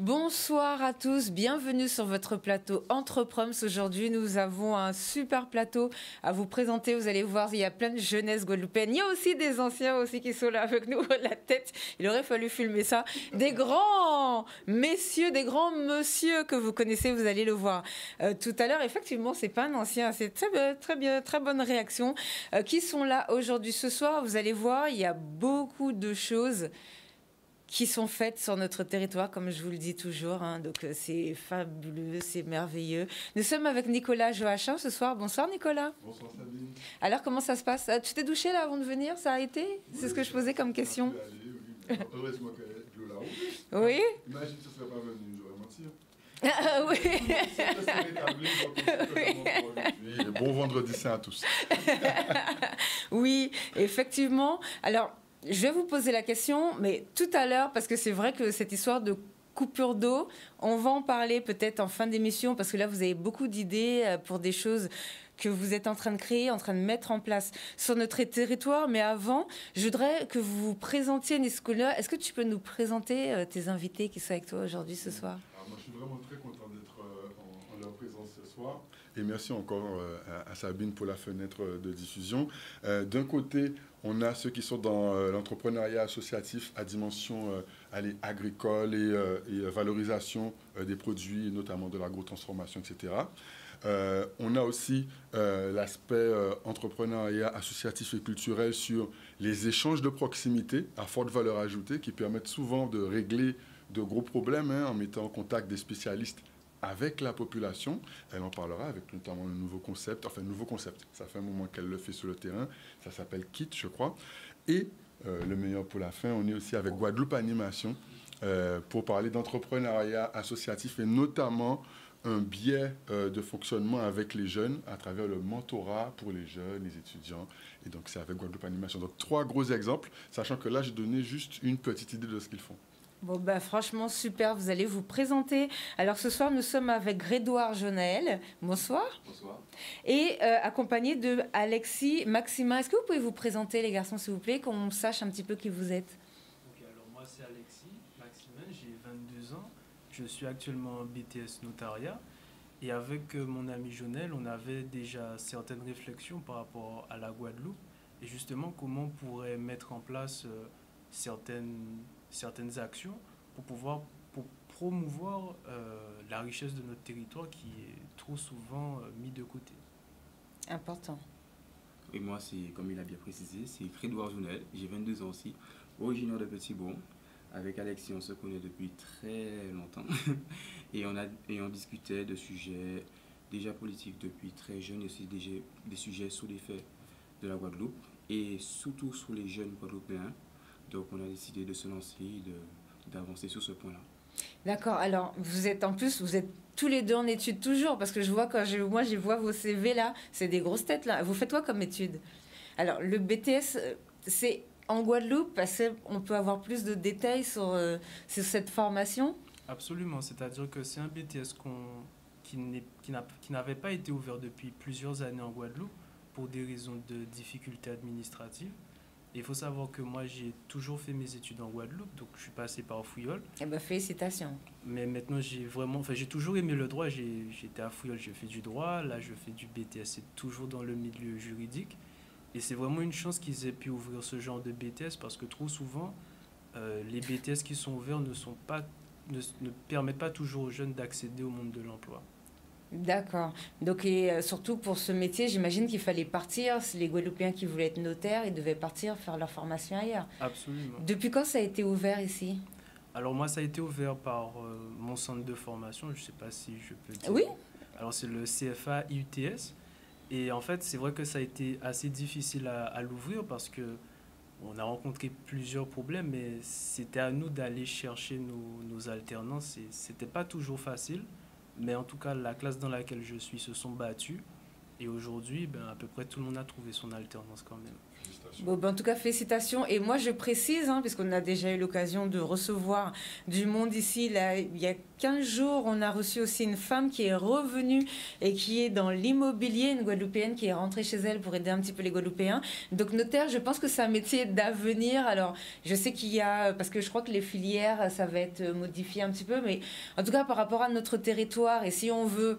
Bonsoir à tous, bienvenue sur votre plateau Entreproms. Aujourd'hui, nous avons un super plateau à vous présenter. Vous allez voir, il y a plein de jeunesse guadeloupéenne. Il y a aussi des anciens aussi qui sont là avec nous à la tête. Il aurait fallu filmer ça. Des grands messieurs, des grands monsieur que vous connaissez, vous allez le voir tout à l'heure. Effectivement, c'est pas un ancien, c'est très bien, très bonne réaction. Qui sont là aujourd'hui ce soir? Vous allez voir, il y a beaucoup de choses qui sont faites sur notre territoire, comme je vous le dis toujours. Donc, c'est fabuleux, c'est merveilleux. Nous sommes avec Nicolas Joachim ce soir. Bonsoir, Nicolas. Bonsoir, Sabine. Alors, comment ça se passe? Tu t'es douché là avant de venir? Ça a été? C'est ce que je posais comme question. Heureusement que l'eau là-haut. Oui. Imagine si ce ne serait pas venu, j'aurais menti. Oui. Bon vendredi saint à tous. Oui, effectivement. Alors, je vais vous poser la question, mais tout à l'heure, parce que c'est vrai que cette histoire de coupure d'eau, on va en parler peut-être en fin d'émission, parce que là, vous avez beaucoup d'idées pour des choses que vous êtes en train de créer, en train de mettre en place sur notre territoire. Mais avant, je voudrais que vous vous présentiez, Nicolas. Est-ce que tu peux nous présenter tes invités qui sont avec toi aujourd'hui, ce soir? Alors, moi, je suis vraiment très content d'être en leur présence ce soir. Et merci encore à Sabine pour la fenêtre de diffusion. D'un côté, on a ceux qui sont dans l'entrepreneuriat associatif à dimension agricole et valorisation des produits, notamment de l'agrotransformation, etc. On a aussi l'aspect entrepreneuriat associatif et culturel sur les échanges de proximité à forte valeur ajoutée qui permettent souvent de régler de gros problèmes en mettant en contact des spécialistes avec la population. Elle en parlera avec notamment le nouveau concept, ça fait un moment qu'elle le fait sur le terrain, ça s'appelle KIT, je crois. Et le meilleur pour la fin, on est aussi avec Guadeloupe Animation pour parler d'entrepreneuriat associatif et notamment un biais de fonctionnement avec les jeunes à travers le mentorat pour les jeunes, les étudiants. Et donc, c'est avec Guadeloupe Animation. Donc, 3 gros exemples, sachant que là, j'ai donné juste une petite idée de ce qu'ils font. Bon, franchement, super, vous allez vous présenter. Alors, ce soir, nous sommes avec Grégoire Jonaël. Bonsoir. Bonsoir. Et accompagné de Alexis Maximin. Est-ce que vous pouvez vous présenter, les garçons, s'il vous plaît, qu'on sache un petit peu qui vous êtes? Alors, moi, c'est Alexis Maximin, j'ai 22 ans. Je suis actuellement en BTS notariat. Et avec mon ami Jonel, on avait déjà certaines réflexions par rapport à la Guadeloupe. Et justement, comment on pourrait mettre en place certaines actions pour promouvoir la richesse de notre territoire qui est trop souvent mis de côté. Important. Et moi, c'est comme il a bien précisé, c'est Grégoire Jounel, j'ai 22 ans aussi, originaire de Petit-Bon. Avec Alexis, on se connaît depuis très longtemps et on discutait de sujets déjà politiques depuis très jeune et aussi des sujets sous l'effet de la Guadeloupe et surtout sur les jeunes Guadeloupéens. Donc on a décidé de se lancer et d'avancer sur ce point-là. D'accord. Alors, vous êtes tous les deux en études toujours, parce que je vois je vois vos CV là, c'est des grosses têtes là. Vous faites quoi comme études? Alors, le BTS, c'est en Guadeloupe, parce qu'on peut avoir plus de détails sur cette formation? Absolument, c'est-à-dire que c'est un BTS qui n'avait pas été ouvert depuis plusieurs années en Guadeloupe pour des raisons de difficultés administratives. Il faut savoir que moi, j'ai toujours fait mes études en Guadeloupe, donc je suis passé par Fouillol. Eh bien, félicitations. Mais maintenant, j'ai toujours aimé le droit. J'étais à Fouillol, j'ai fait du droit. Là, je fais du BTS, c'est toujours dans le milieu juridique. Et c'est vraiment une chance qu'ils aient pu ouvrir ce genre de BTS parce que trop souvent, les BTS qui sont ouverts ne permettent pas toujours aux jeunes d'accéder au monde de l'emploi. D'accord. Donc, et surtout pour ce métier, j'imagine qu'il fallait partir. Les Guadeloupéens qui voulaient être notaires, ils devaient partir faire leur formation ailleurs. Absolument. Depuis quand ça a été ouvert ici? Alors moi, ça a été ouvert par mon centre de formation. Je ne sais pas si je peux dire. Oui. Alors c'est le CFA IUTS. Et en fait, c'est vrai que ça a été assez difficile à l'ouvrir parce que on a rencontré plusieurs problèmes, mais c'était à nous d'aller chercher nos alternances. Et c'était pas toujours facile. Mais en tout cas, la classe dans laquelle je suis se sont battus Et aujourd'hui, ben, à peu près tout le monde a trouvé son alternance quand même. Bon, ben, en tout cas, félicitations. Et moi, je précise, puisqu'on a déjà eu l'occasion de recevoir du monde ici, là, il y a 15 jours, on a reçu aussi une femme qui est revenue et qui est dans l'immobilier, une Guadeloupéenne qui est rentrée chez elle pour aider un petit peu les Guadeloupéens. Donc, notaire, je pense que c'est un métier d'avenir. Alors, je sais qu'il y a, parce que je crois que les filières, ça va être modifié un petit peu, mais en tout cas, par rapport à notre territoire, et si on veut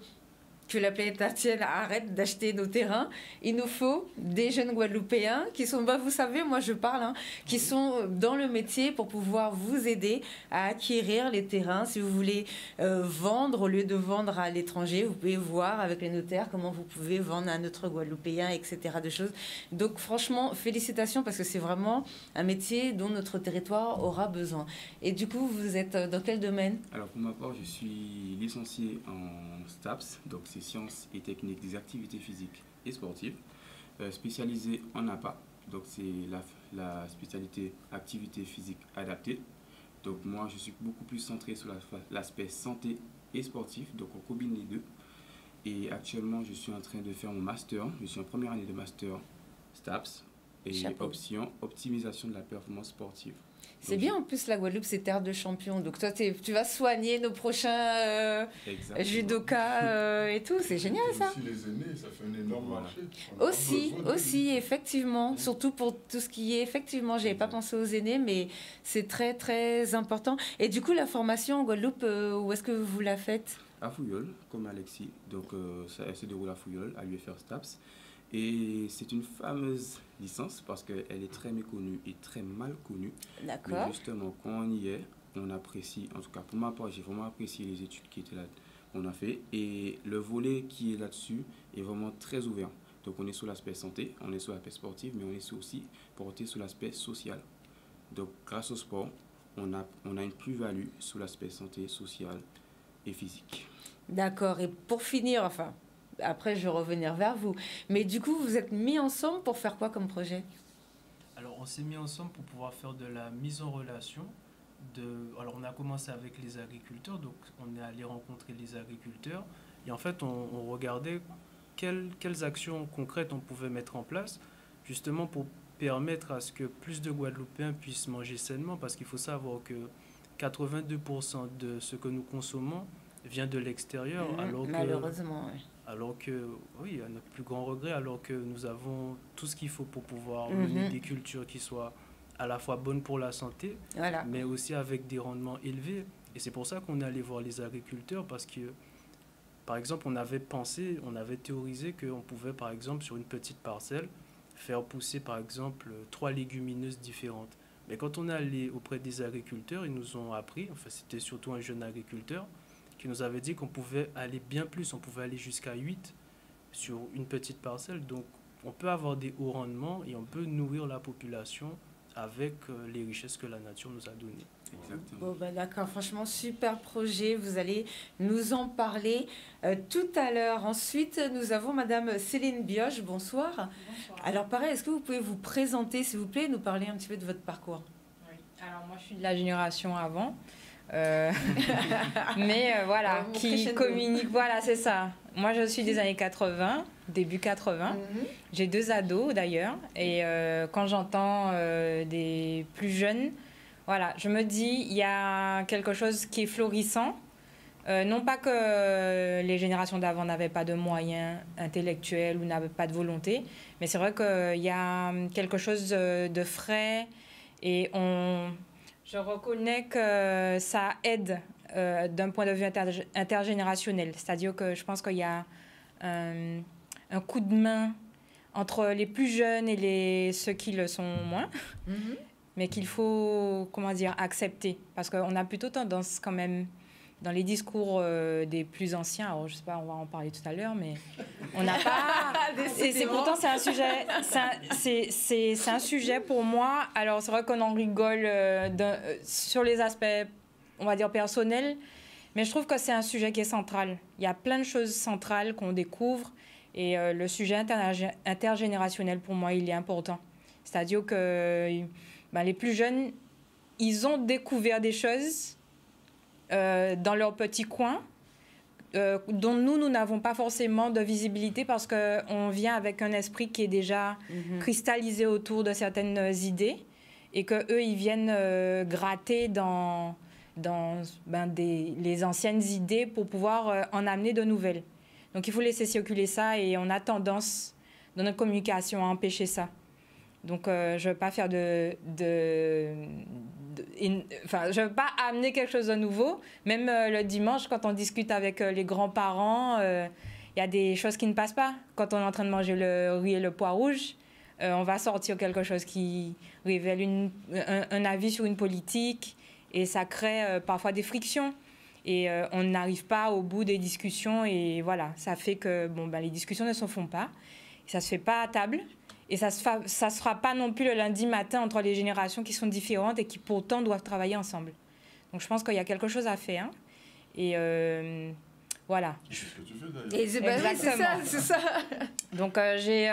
que la planète Artienne arrête d'acheter nos terrains, il nous faut des jeunes Guadeloupéens qui sont, vous savez, moi je parle, qui sont dans le métier pour pouvoir vous aider à acquérir les terrains. Si vous voulez vendre, au lieu de vendre à l'étranger, vous pouvez voir avec les notaires comment vous pouvez vendre à un autre Guadeloupéen, etc. de choses. Donc franchement, félicitations parce que c'est vraiment un métier dont notre territoire aura besoin. Et du coup, vous êtes dans quel domaine? Alors pour ma part, je suis licencié en STAPS, donc c'est Sciences et Techniques des Activités Physiques et Sportives, spécialisé en APA, donc c'est la spécialité Activité Physique Adaptée. Donc moi, je suis beaucoup plus centré sur l'aspect santé et sportif, donc on combine les deux. Et actuellement, je suis en train de faire mon master, je suis en première année de master STAPS et option optimisation de la performance sportive. C'est bien, en plus, la Guadeloupe, c'est terre de champions. Donc, toi, tu vas soigner nos prochains judokas et tout. C'est génial, ça. Aussi, les aînés, ça fait un énorme marché. Aussi, effectivement. Surtout pour tout ce qui est... Effectivement, je n'avais pas pensé aux aînés, mais c'est très, très important. Et du coup, la formation en Guadeloupe, où est-ce que vous la faites? À Fouilleul, comme Alexis. Donc, elle se déroule à Fouilleul, à l'UFR STAPS. Et c'est une fameuse licence parce qu'elle est très méconnue et très mal connue. D'accord. Mais justement, quand on y est, on apprécie, en tout cas pour ma part, j'ai vraiment apprécié les études qui étaient là, qu'on a fait. Et le volet qui est là-dessus est vraiment très ouvert. Donc on est sur l'aspect santé, on est sur l'aspect sportif, mais on est aussi porté sur l'aspect social. Donc grâce au sport, on a une plus-value sur l'aspect santé, social et physique. D'accord. Et pour finir, après, je vais revenir vers vous. Mais du coup, vous êtes mis ensemble pour faire quoi comme projet? Alors, on s'est mis ensemble pour pouvoir faire de la mise en relation. Alors, on a commencé avec les agriculteurs, donc on est allé rencontrer les agriculteurs. Et en fait, on regardait quelles actions concrètes on pouvait mettre en place, justement pour permettre à ce que plus de Guadeloupéens puissent manger sainement, parce qu'il faut savoir que 82% de ce que nous consommons vient de l'extérieur. Malheureusement, oui. Alors que, oui, à notre plus grand regret, alors que nous avons tout ce qu'il faut pour pouvoir mener des cultures qui soient à la fois bonnes pour la santé, mais aussi avec des rendements élevés. Et c'est pour ça qu'on est allé voir les agriculteurs, parce que, par exemple, on avait théorisé qu'on pouvait, par exemple, sur une petite parcelle, faire pousser, par exemple, 3 légumineuses différentes. Mais quand on est allé auprès des agriculteurs, ils nous ont appris, c'était surtout un jeune agriculteur, qui nous avait dit qu'on pouvait aller bien plus, on pouvait aller jusqu'à 8 sur une petite parcelle. Donc, on peut avoir des hauts rendements et on peut nourrir la population avec les richesses que la nature nous a données. Exactement. Bon, d'accord, franchement, super projet. Vous allez nous en parler tout à l'heure. Ensuite, nous avons Madame Céline Bioche. Bonsoir. Bonsoir. Alors, pareil, est-ce que vous pouvez vous présenter, s'il vous plaît, et nous parler un petit peu de votre parcours? Oui. Alors, moi, je suis de la génération avant. Mais voilà, qui communique, voilà, c'est ça. Moi, je suis des années 80, début 80. J'ai 2 ados d'ailleurs. Et quand j'entends des plus jeunes, voilà, je me dis, il y a quelque chose qui est florissant. Non pas que les générations d'avant n'avaient pas de moyens intellectuels ou n'avaient pas de volonté, mais c'est vrai qu'il y a quelque chose de frais et je reconnais que ça aide d'un point de vue intergénérationnel. C'est-à-dire que je pense qu'il y a un coup de main entre les plus jeunes et ceux qui le sont moins, mais qu'il faut, accepter. Parce qu'on a plutôt tendance quand même, dans les discours des plus anciens, alors je sais pas, on va en parler tout à l'heure, mais on n'a pas... et pourtant, c'est un sujet, c'est un sujet pour moi. Alors, c'est vrai qu'on en rigole sur les aspects, on va dire, personnels, mais je trouve que c'est un sujet qui est central. Il y a plein de choses centrales qu'on découvre, et le sujet intergénérationnel, pour moi, il est important. C'est-à-dire que les plus jeunes, ils ont découvert des choses dans leur petit coin dont nous n'avons pas forcément de visibilité parce qu'on vient avec un esprit qui est déjà cristallisé autour de certaines idées et qu'eux, ils viennent gratter dans les anciennes idées pour pouvoir en amener de nouvelles. Donc, il faut laisser circuler ça et on a tendance, dans notre communication, à empêcher ça. Donc, je ne veux pas faire je veux pas amener quelque chose de nouveau. Même le dimanche, quand on discute avec les grands-parents, il y a des choses qui ne passent pas. Quand on est en train de manger le riz et le pois rouge, on va sortir quelque chose qui révèle un avis sur une politique et ça crée parfois des frictions. Et on n'arrive pas au bout des discussions et voilà, ça fait que les discussions ne se font pas. Ça ne se fait pas à table. Et ça se fera pas non plus le lundi matin entre les générations qui sont différentes et qui pourtant doivent travailler ensemble. Donc je pense qu'il y a quelque chose à faire. Et voilà. C'est ce que tu fais d'ailleurs. Exactement. C'est ça. Donc j'ai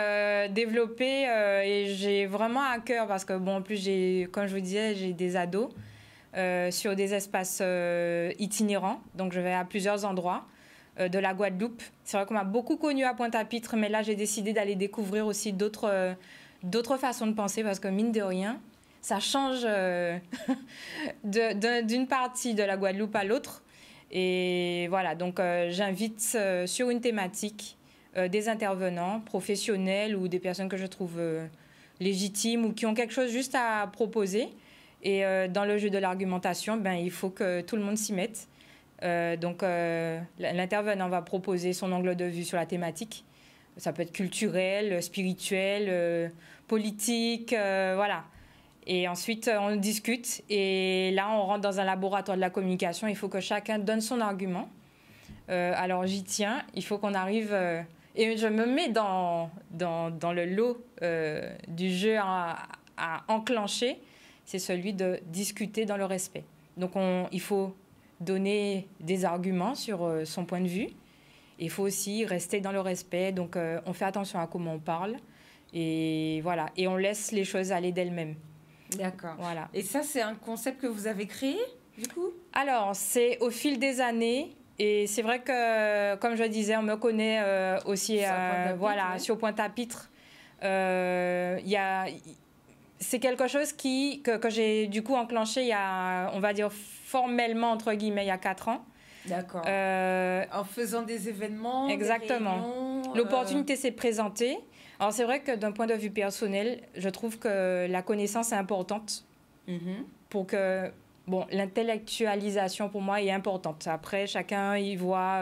développé et j'ai vraiment à cœur parce que en plus comme je vous disais, j'ai des ados sur des espaces itinérants. Donc je vais à plusieurs endroits de la Guadeloupe. C'est vrai qu'on m'a beaucoup connue à Pointe-à-Pitre, mais là, j'ai décidé d'aller découvrir aussi d'autres façons de penser parce que, mine de rien, ça change d'une partie de la Guadeloupe à l'autre. Et voilà, donc j'invite sur une thématique des intervenants professionnels ou des personnes que je trouve légitimes ou qui ont quelque chose juste à proposer. Et dans le jeu de l'argumentation, il faut que tout le monde s'y mette. Donc, l'intervenant va proposer son angle de vue sur la thématique. Ça peut être culturel, spirituel, politique, voilà. Et ensuite, on discute. Et là, on rentre dans un laboratoire de la communication. Il faut que chacun donne son argument. Alors, j'y tiens. Il faut qu'on arrive... et je me mets dans le lot du jeu à enclencher. C'est celui de discuter dans le respect. Donc, il faut donner des arguments sur son point de vue. Il faut aussi rester dans le respect. Donc, on fait attention à comment on parle. Et voilà. Et on laisse les choses aller d'elles-mêmes. D'accord. Voilà. Et ça, c'est un concept que vous avez créé, du coup? Alors, c'est au fil des années. Et c'est vrai que, comme je disais, on me connaît aussi sur Pointe-à-Pitre. C'est quelque chose que j'ai du coup enclenché il y a, on va dire, formellement, entre guillemets, il y a 4 ans. D'accord. En faisant des événements. Exactement. Des réunions, l'opportunité s'est présentée. Alors, c'est vrai que d'un point de vue personnel, je trouve que la connaissance est importante pour que... l'intellectualisation, pour moi, est importante. Après, chacun y voit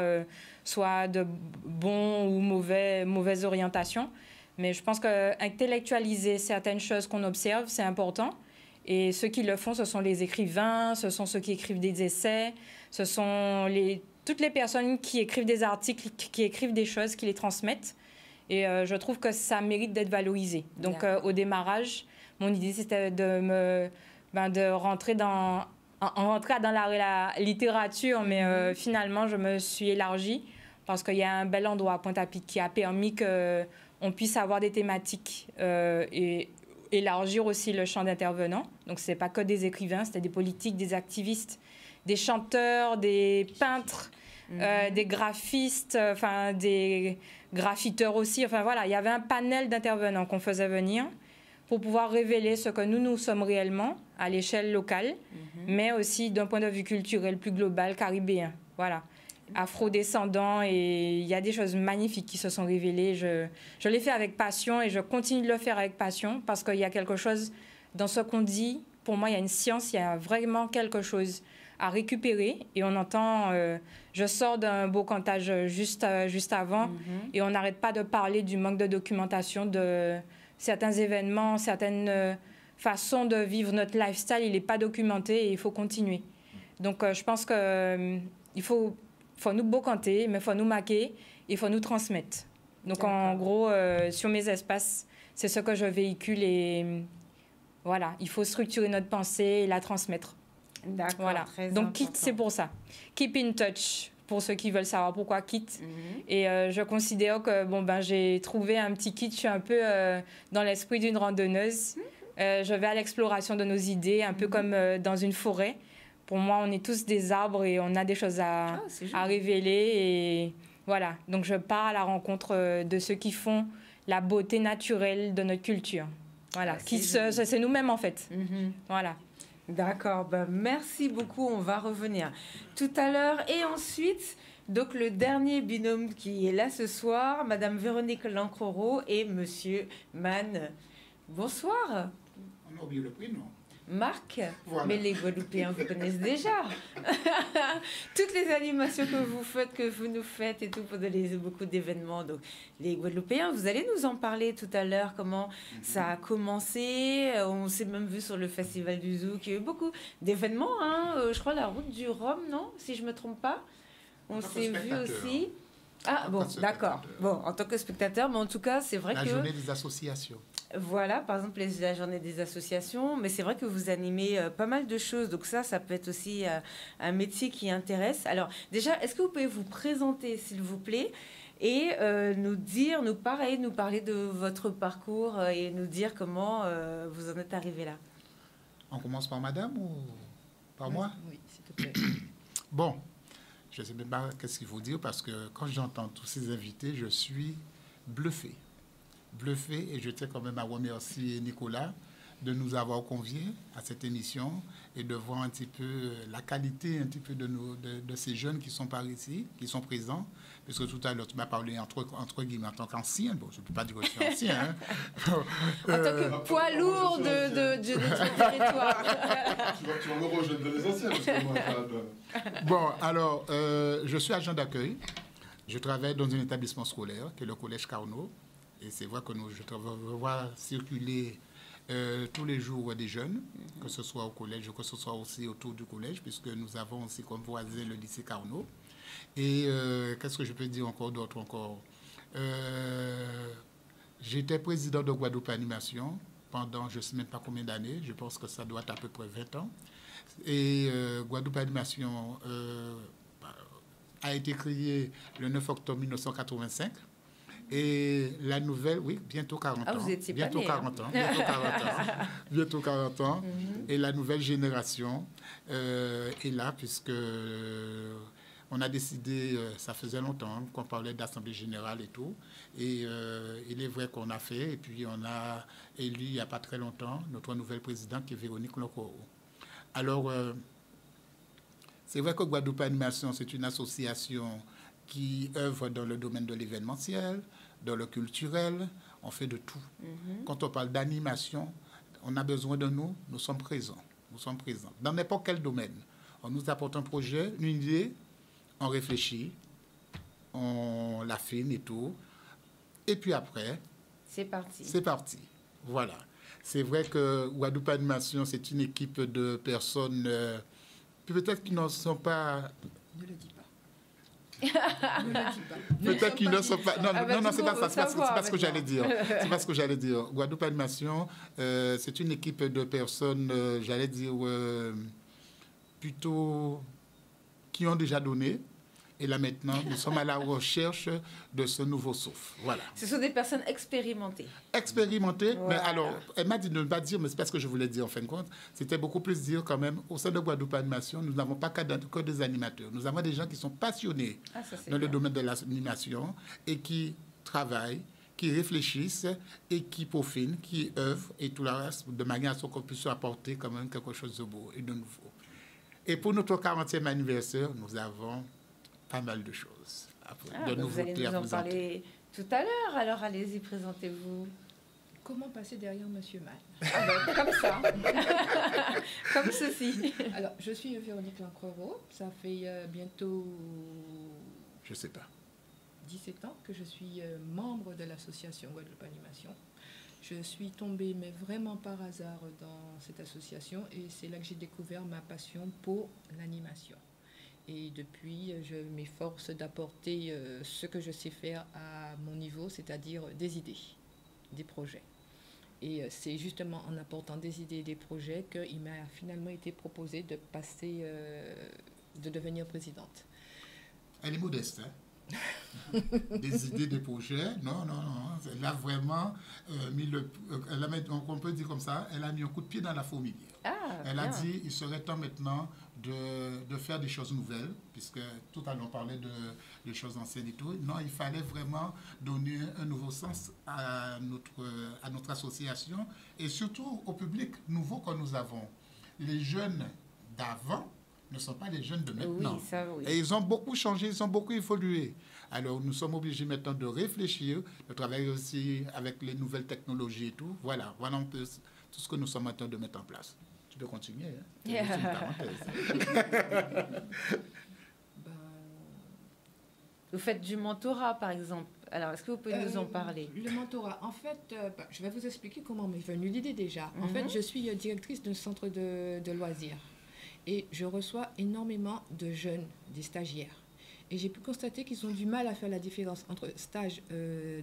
soit de bons ou mauvaises orientations. Mais je pense qu'intellectualiser certaines choses qu'on observe, c'est important. Et ceux qui le font, ce sont les écrivains, ce sont ceux qui écrivent des essais, ce sont toutes les personnes qui écrivent des articles, qui écrivent des choses, qui les transmettent. Et je trouve que ça mérite d'être valorisé. Donc, au démarrage, mon idée, c'était de rentrer dans la littérature, mais finalement, je me suis élargie parce qu'il y a un bel endroit à Pointe-à-Pitre qui a permis qu'on puisse avoir des thématiques et élargir aussi le champ d'intervenants. Donc, ce n'est pas que des écrivains, c'était des politiques, des activistes, des chanteurs, des peintres, des graphistes, des graffiteurs aussi. Enfin, voilà, il y avait un panel d'intervenants qu'on faisait venir pour pouvoir révéler ce que nous sommes réellement à l'échelle locale, mais aussi d'un point de vue culturel plus global, caribéen. Voilà. Afro-descendants, et il y a des choses magnifiques qui se sont révélées. Je l'ai fait avec passion et je continue de le faire avec passion parce qu'il y a quelque chose dans ce qu'on dit. Pour moi, il y a une science, il y a vraiment quelque chose à récupérer. Et on entend, je sors d'un beau cantage juste avant, et on n'arrête pas de parler du manque de documentation de certains événements, certaines façons de vivre notre lifestyle. Il n'est pas documenté et il faut continuer. Donc, je pense qu'il faut nous bocanter, mais il faut nous maquer, il faut nous transmettre. Donc, en gros, sur mes espaces, c'est ce que je véhicule et voilà, il faut structurer notre pensée et la transmettre. D'accord, voilà. très Donc, important. KIT, c'est pour ça. Keep in touch, pour ceux qui veulent savoir pourquoi KIT. Et je considère que j'ai trouvé un petit KIT, je suis un peu dans l'esprit d'une randonneuse. Je vais à l'exploration de nos idées, un peu comme dans une forêt, Pour moi, on est tous des arbres et on a des choses à révéler. Et voilà, donc je pars à la rencontre de ceux qui font la beauté naturelle de notre culture. Voilà, c'est nous-mêmes en fait. Voilà. D'accord, ben, merci beaucoup, on va revenir tout à l'heure. Et ensuite, donc le dernier binôme qui est là ce soir, Madame Véronique Lancroro et Monsieur Mann. Bonsoir. On a oublié le prénom. Marc, voilà. Mais les Guadeloupéens vous connaissent déjà. Toutes les animations que vous faites, que vous nous faites et tout, pour beaucoup d'événements. Donc, les Guadeloupéens, vous allez nous en parler tout à l'heure, comment ça a commencé. On s'est même vu sur le Festival du Zouk, il y a eu beaucoup d'événements. Je crois la route du Rhum, non? Si je ne me trompe pas. On s'est vu aussi. Ah bon, d'accord. Bon, en tant que spectateur, mais en tout cas, c'est vrai que... La journée des associations. Voilà, par exemple, la journée des associations, mais c'est vrai que vous animez pas mal de choses, donc ça peut être aussi un métier qui intéresse. Alors, déjà, est-ce que vous pouvez vous présenter, s'il vous plaît, et nous parler de votre parcours et nous dire comment vous en êtes arrivé là? On commence par madame ou par moi? Oui, s'il te plaît. Bon, je ne sais même pas qu'est-ce qu'il faut dire, parce que quand j'entends tous ces invités, je suis bluffé. Et je tiens quand même à remercier Nicolas de nous avoir conviés à cette émission et de voir un petit peu la qualité un petit peu de ces jeunes qui sont par ici, qui sont présents. Parce que tout à l'heure, tu m'as parlé entre guillemets en tant qu'ancien. Bon, je ne peux pas dire que je suis ancien. En tant que poids lourd de notre territoire. Tu vas me rejoindre dans les anciens. Parce que moi, bon, alors, je suis agent d'accueil. Je travaille dans un établissement scolaire qui est le Collège Carnot. Et c'est vrai que je vois circuler tous les jours des jeunes, que ce soit au collège, que ce soit aussi autour du collège, puisque nous avons aussi comme voisin le lycée Carnot. Et qu'est-ce que je peux dire encore d'autre encore? J'étais président de Guadeloupe Animation pendant je ne sais même pas combien d'années, je pense que ça doit être à peu près 20 ans. Et Guadeloupe Animation a été créée le 9 octobre 1985. Et la nouvelle, oui, bientôt 40 ans. Vous étiez bientôt pas né, 40 ans. Bientôt 40 ans. Et la nouvelle génération est là, puisque on a décidé, ça faisait longtemps qu'on parlait d'Assemblée générale et tout. Et il est vrai qu'on a fait, et puis on a élu il n'y a pas très longtemps notre nouvelle présidente qui est Véronique Lancroro. Alors, c'est vrai que Guadeloupe Animation, c'est une association qui œuvre dans le domaine de l'événementiel, dans le culturel, on fait de tout. Quand on parle d'animation, on a besoin de nous, nous sommes présents. Dans n'importe quel domaine. On nous apporte un projet, une idée, on réfléchit, on l'affine et tout. Et puis après... C'est parti. Voilà. C'est vrai que Guadeloupe Animation, c'est une équipe de personnes peut-être qui n'en sont pas... Ne le dis pas. Peut-être qu'ils ne sont pas... Non, c'est pas ça. C'est pas ce que j'allais dire. C'est pas ce que j'allais dire. Guadeloupe Animation, c'est une équipe de personnes, j'allais dire, plutôt qui ont déjà donné. Et là, maintenant, nous sommes à la recherche de ce nouveau souffle. Voilà. Ce sont des personnes expérimentées. Expérimentées, voilà. Mais alors, elle m'a dit de ne pas dire, mais c'est pas ce que je voulais dire en fin de compte. C'était beaucoup plus dire quand même, au sein de Guadeloupe Animation, nous n'avons pas que des animateurs. Nous avons des gens qui sont passionnés dans le domaine de l'animation et qui travaillent, qui réfléchissent et qui peaufinent, qui œuvrent et tout le reste de manière à ce qu'on puisse apporter quand même quelque chose de beau et de nouveau. Et pour notre 40e anniversaire, nous avons pas mal de choses. Vous allez nous en parler tout à l'heure. Alors, allez-y, présentez-vous. Comment passer derrière Monsieur Mann? Comme ça. Comme ceci. Alors, je suis Véronique Lancroro. Ça fait bientôt... Je sais pas. 17 ans que je suis membre de l'association Guadeloupe Animation. Je suis tombée, mais vraiment par hasard, dans cette association. Et c'est là que j'ai découvert ma passion pour l'animation. Et depuis, je m'efforce d'apporter ce que je sais faire à mon niveau, c'est-à-dire des idées, des projets. Et c'est justement en apportant des idées et des projets qu'il m'a finalement été proposé de passer, de devenir présidente. Elle est modeste, hein? Des idées, des projets. Non. Elle a vraiment mis on peut dire comme ça, elle a mis un coup de pied dans la fourmilière. Elle a dit, il serait temps maintenant de faire des choses nouvelles, puisque tout à l'heure on parlait de choses anciennes et tout. Non, il fallait vraiment donner un nouveau sens à notre association et surtout au public nouveau que nous avons. Les jeunes d'avant ne sont pas les jeunes de maintenant. Oui, ça, oui. Et ils ont beaucoup changé, ils ont beaucoup évolué. Alors nous sommes obligés maintenant de réfléchir, de travailler aussi avec les nouvelles technologies et tout. Voilà un peu tout ce que nous sommes en train de mettre en place. Tu peux continuer. Hein? C'est juste une parenthèse. Vous faites du mentorat, par exemple. Alors, est-ce que vous pouvez nous en parler? Le mentorat, en fait, je vais vous expliquer comment m'est venue l'idée déjà. En fait, je suis directrice d'un centre de loisirs et je reçois énormément de jeunes, des stagiaires. Et j'ai pu constater qu'ils ont du mal à faire la différence entre stage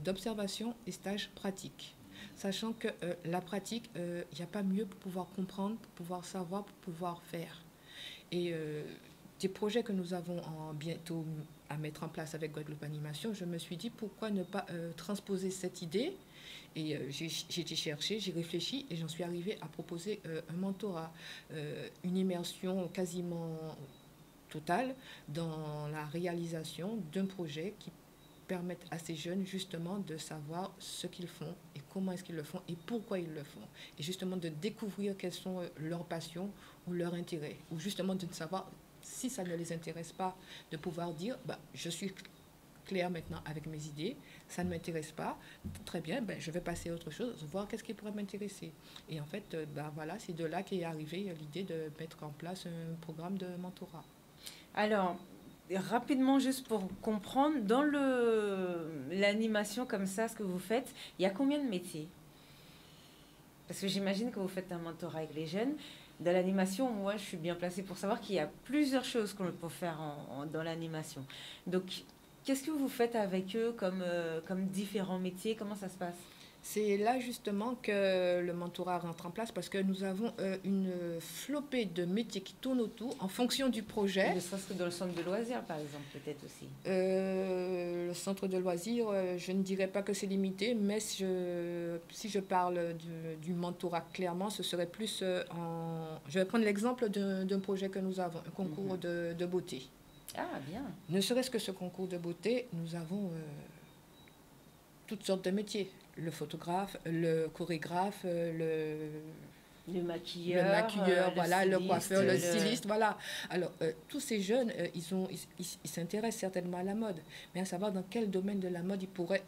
d'observation et stage pratique. Sachant que la pratique, il n'y a pas mieux pour pouvoir comprendre, pour pouvoir savoir, pour pouvoir faire. Et des projets que nous avons bientôt à mettre en place avec Guadeloupe Animation, je me suis dit pourquoi ne pas transposer cette idée. Et j'ai été chercher, j'ai réfléchi et j'en suis arrivée à proposer un mentorat, une immersion quasiment totale dans la réalisation d'un projet qui permettent à ces jeunes justement de savoir ce qu'ils font et comment est-ce qu'ils le font et pourquoi ils le font. Et justement de découvrir quelles sont leurs passions ou leurs intérêts. Ou justement de savoir si ça ne les intéresse pas, de pouvoir dire je suis clair maintenant avec mes idées, ça ne m'intéresse pas, très bien, je vais passer à autre chose, voir qu'est-ce qui pourrait m'intéresser. Et en fait, voilà, c'est de là qu'est arrivée l'idée de mettre en place un programme de mentorat. Alors, rapidement, juste pour comprendre, dans l'animation comme ça, ce que vous faites, il y a combien de métiers? Parce que j'imagine que vous faites un mentorat avec les jeunes. Dans l'animation, moi, je suis bien placée pour savoir qu'il y a plusieurs choses qu'on peut faire dans l'animation. Donc, qu'est-ce que vous faites avec eux comme différents métiers? Comment ça se passe? C'est là justement que le mentorat rentre en place parce que nous avons une flopée de métiers qui tournent autour en fonction du projet. Ne serait-ce que dans le centre de loisirs, par exemple, peut-être aussi. Le centre de loisirs, je ne dirais pas que c'est limité, mais si je parle du mentorat clairement, ce serait plus Je vais prendre l'exemple d'un projet que nous avons, un concours de beauté. Ah, bien. Ne serait-ce que ce concours de beauté, nous avons toutes sortes de métiers. Le photographe, le chorégraphe, le maquilleur, voilà, le coiffeur, le styliste, voilà. Alors, tous ces jeunes, ils s'intéressent certainement à la mode, mais à savoir dans quel domaine de la mode ils pourraient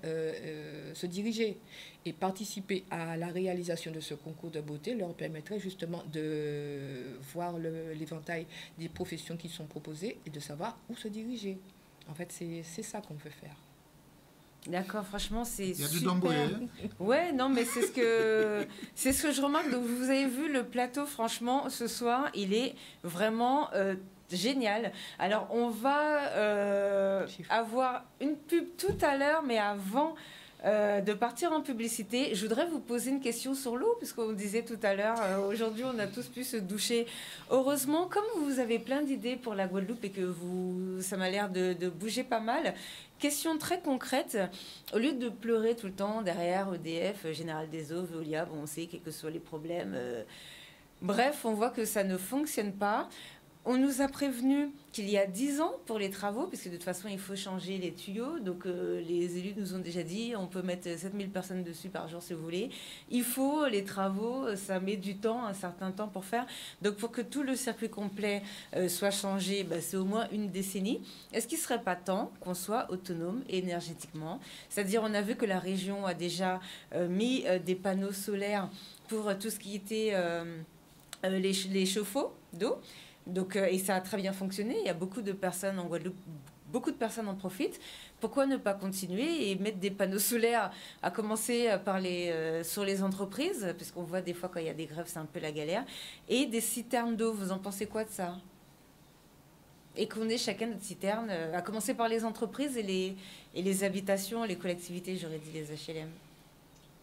se diriger. Et participer à la réalisation de ce concours de beauté leur permettrait justement de voir l'éventail des professions qui sont proposées et de savoir où se diriger. En fait, c'est ça qu'on veut faire. D'accord, franchement, c'est super. Il y a du Domboé. Ouais, non, mais c'est ce que je remarque. Donc, vous avez vu le plateau, franchement, ce soir, il est vraiment génial. Alors, on va avoir une pub tout à l'heure, mais avant de partir en publicité, je voudrais vous poser une question sur l'eau, puisqu'on disait tout à l'heure, aujourd'hui, on a tous pu se doucher. Heureusement, comme vous avez plein d'idées pour la Guadeloupe et que ça m'a l'air de bouger pas mal. Question très concrète, au lieu de pleurer tout le temps derrière EDF, Général des Eaux, Veolia, on sait quels que soient les problèmes, bref, on voit que ça ne fonctionne pas. On nous a prévenu qu'il y a 10 ans pour les travaux, puisque de toute façon, il faut changer les tuyaux. Donc, les élus nous ont déjà dit, on peut mettre 7000 personnes dessus par jour si vous voulez. Il faut, les travaux, ça met du temps, un certain temps pour faire. Donc, pour que tout le circuit complet soit changé, c'est au moins une décennie. Est-ce qu'il ne serait pas temps qu'on soit autonome énergétiquement? C'est-à-dire, on a vu que la région a déjà mis des panneaux solaires pour tout ce qui était les chauffe-eau d'eau. Donc, et ça a très bien fonctionné. Il y a beaucoup de personnes en Guadeloupe, beaucoup de personnes en profitent. Pourquoi ne pas continuer et mettre des panneaux solaires, à commencer par sur les entreprises, puisqu'on voit des fois quand il y a des grèves, c'est un peu la galère, et des citernes d'eau. Vous en pensez quoi de ça? Et qu'on ait chacun notre citerne, à commencer par les entreprises et les habitations, les collectivités, j'aurais dit les HLM.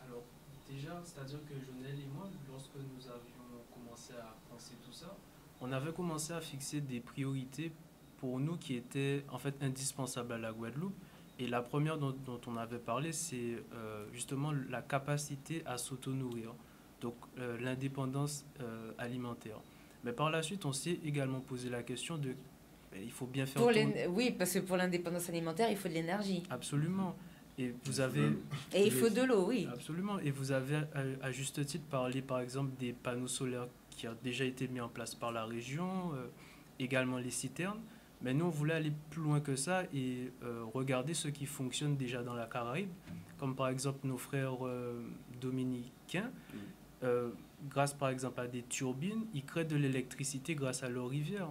Alors, déjà, c'est-à-dire que Jonel et moi, lorsque nous avions commencé à penser tout ça, on avait commencé à fixer des priorités pour nous qui étaient en fait indispensables à la Guadeloupe. Et la première dont on avait parlé, c'est justement la capacité à s'auto-nourrir, donc l'indépendance alimentaire. Mais par la suite, on s'est également posé la question de il faut bien faire oui, parce que pour l'indépendance alimentaire, il faut de l'énergie. Absolument. Et vous avez... Et il faut de l'eau, oui. Absolument. Et vous avez, à juste titre, parlé, par exemple, des panneaux solaires qui ont déjà été mis en place par la région, également les citernes. Mais nous, on voulait aller plus loin que ça et regarder ce qui fonctionne déjà dans la Caraïbe, comme par exemple nos frères dominicains. Grâce, par exemple, à des turbines, ils créent de l'électricité grâce à leurs rivières.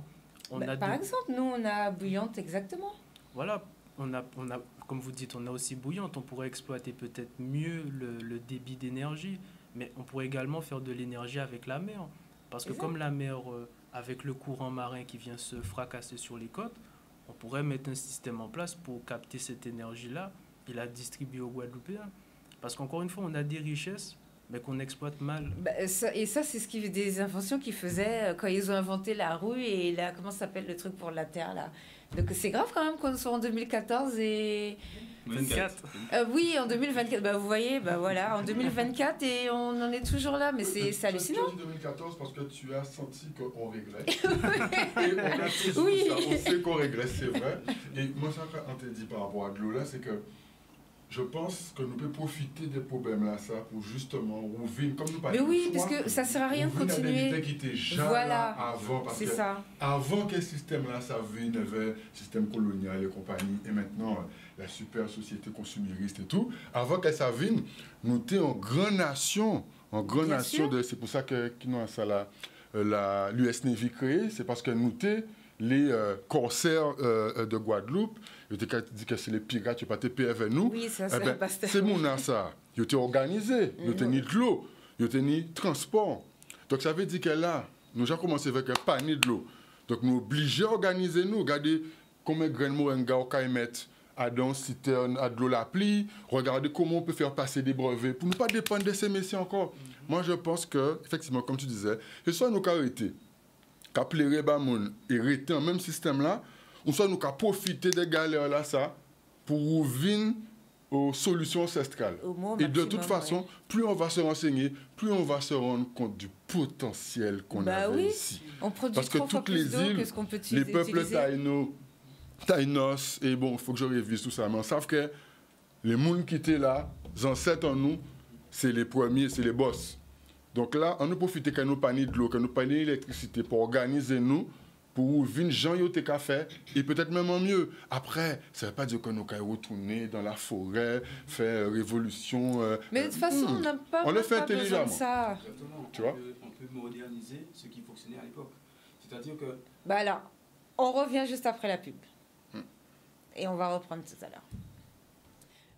Par exemple, nous, on a Bouillante, exactement. Voilà, on a, comme vous dites, on a aussi Bouillante. On pourrait exploiter peut-être mieux le débit d'énergie, mais on pourrait également faire de l'énergie avec la mer. Parce que comme la mer, avec le courant marin qui vient se fracasser sur les côtes, on pourrait mettre un système en place pour capter cette énergie-là et la distribuer aux Guadeloupéens. Parce qu'encore une fois, on a des richesses, mais qu'on exploite mal. Et ça, c'est des inventions qu'ils faisaient quand ils ont inventé la roue et la, comment ça s'appelle le truc pour la terre, là. Donc c'est grave quand même qu'on soit en 2014 et... 24. Oui, en 2024. Vous voyez, voilà, en 2024 et on en est toujours là, mais c'est hallucinant. Tu as dit 2014 parce que tu as senti qu'on régresse. Et on a tous ça, on sait qu'on régresse, c'est vrai. Et moi, ça qu'on t'a dit par rapport à de l'eau là, c'est que je pense que nous pouvons profiter des problèmes là, ça, pour justement rouvrir, comme nous parlons. Mais oui, parce que ça ne sert à rien de continuer. Qui était voilà, avant, parce que ça. Avant que ce système-là, ça venait, il y avait le système colonial et compagnie, et maintenant la super société consumériste et tout. Avant que ça vienne, nous étions en grande nation, c'est pour ça que l'US Navy créé, c'est parce que nous étions les corsaires de Guadeloupe. Je t'ai dit que c'est les pirates, tu pas tes avec nous. Oui, ça, c'est mon ça. Ils étaient organisés, ils étaient ni de l'eau, ils étaient ni transport. Donc ça veut dire que là, nous avons commencé avec un panier de l'eau. Donc nous obligés à organiser nous, regarder combien de graines de moringa on peut mettre à dans citerne, à de l'eau la pluie, regarder comment on peut faire passer des brevets pour ne pas dépendre de ces messieurs encore. Moi je pense que, effectivement, comme tu disais, que soit nous arrêter, qu'appeler Rebamoun et arrêter en même système là, ou soit nous profiter des galères là, ça, pour ouvrir aux solutions ancestrales. Et de toute façon, plus on va se renseigner, plus on va se rendre compte du potentiel qu'on a ici. On produit parce que toutes les îles, les peuples Taïnos, et bon, il faut que je révise tout ça, mais on sait que les gens qui étaient là, les ancêtres en nous, c'est les premiers, c'est les boss. Donc là, on nous profite que nous paniers de l'eau, que nous paniers d'électricité pour organiser nous, pour venir gens yoté café et peut-être même en mieux. Après, ça ne veut pas dire que nous allons retourner dans la forêt, faire révolution. Mais de toute façon, on n'a pas, on le fait intelligemment. Ça. Exactement. Tu vois? On peut moderniser ce qui fonctionnait à l'époque. C'est-à-dire que... Là, on revient juste après la pub. Et on va reprendre tout à l'heure.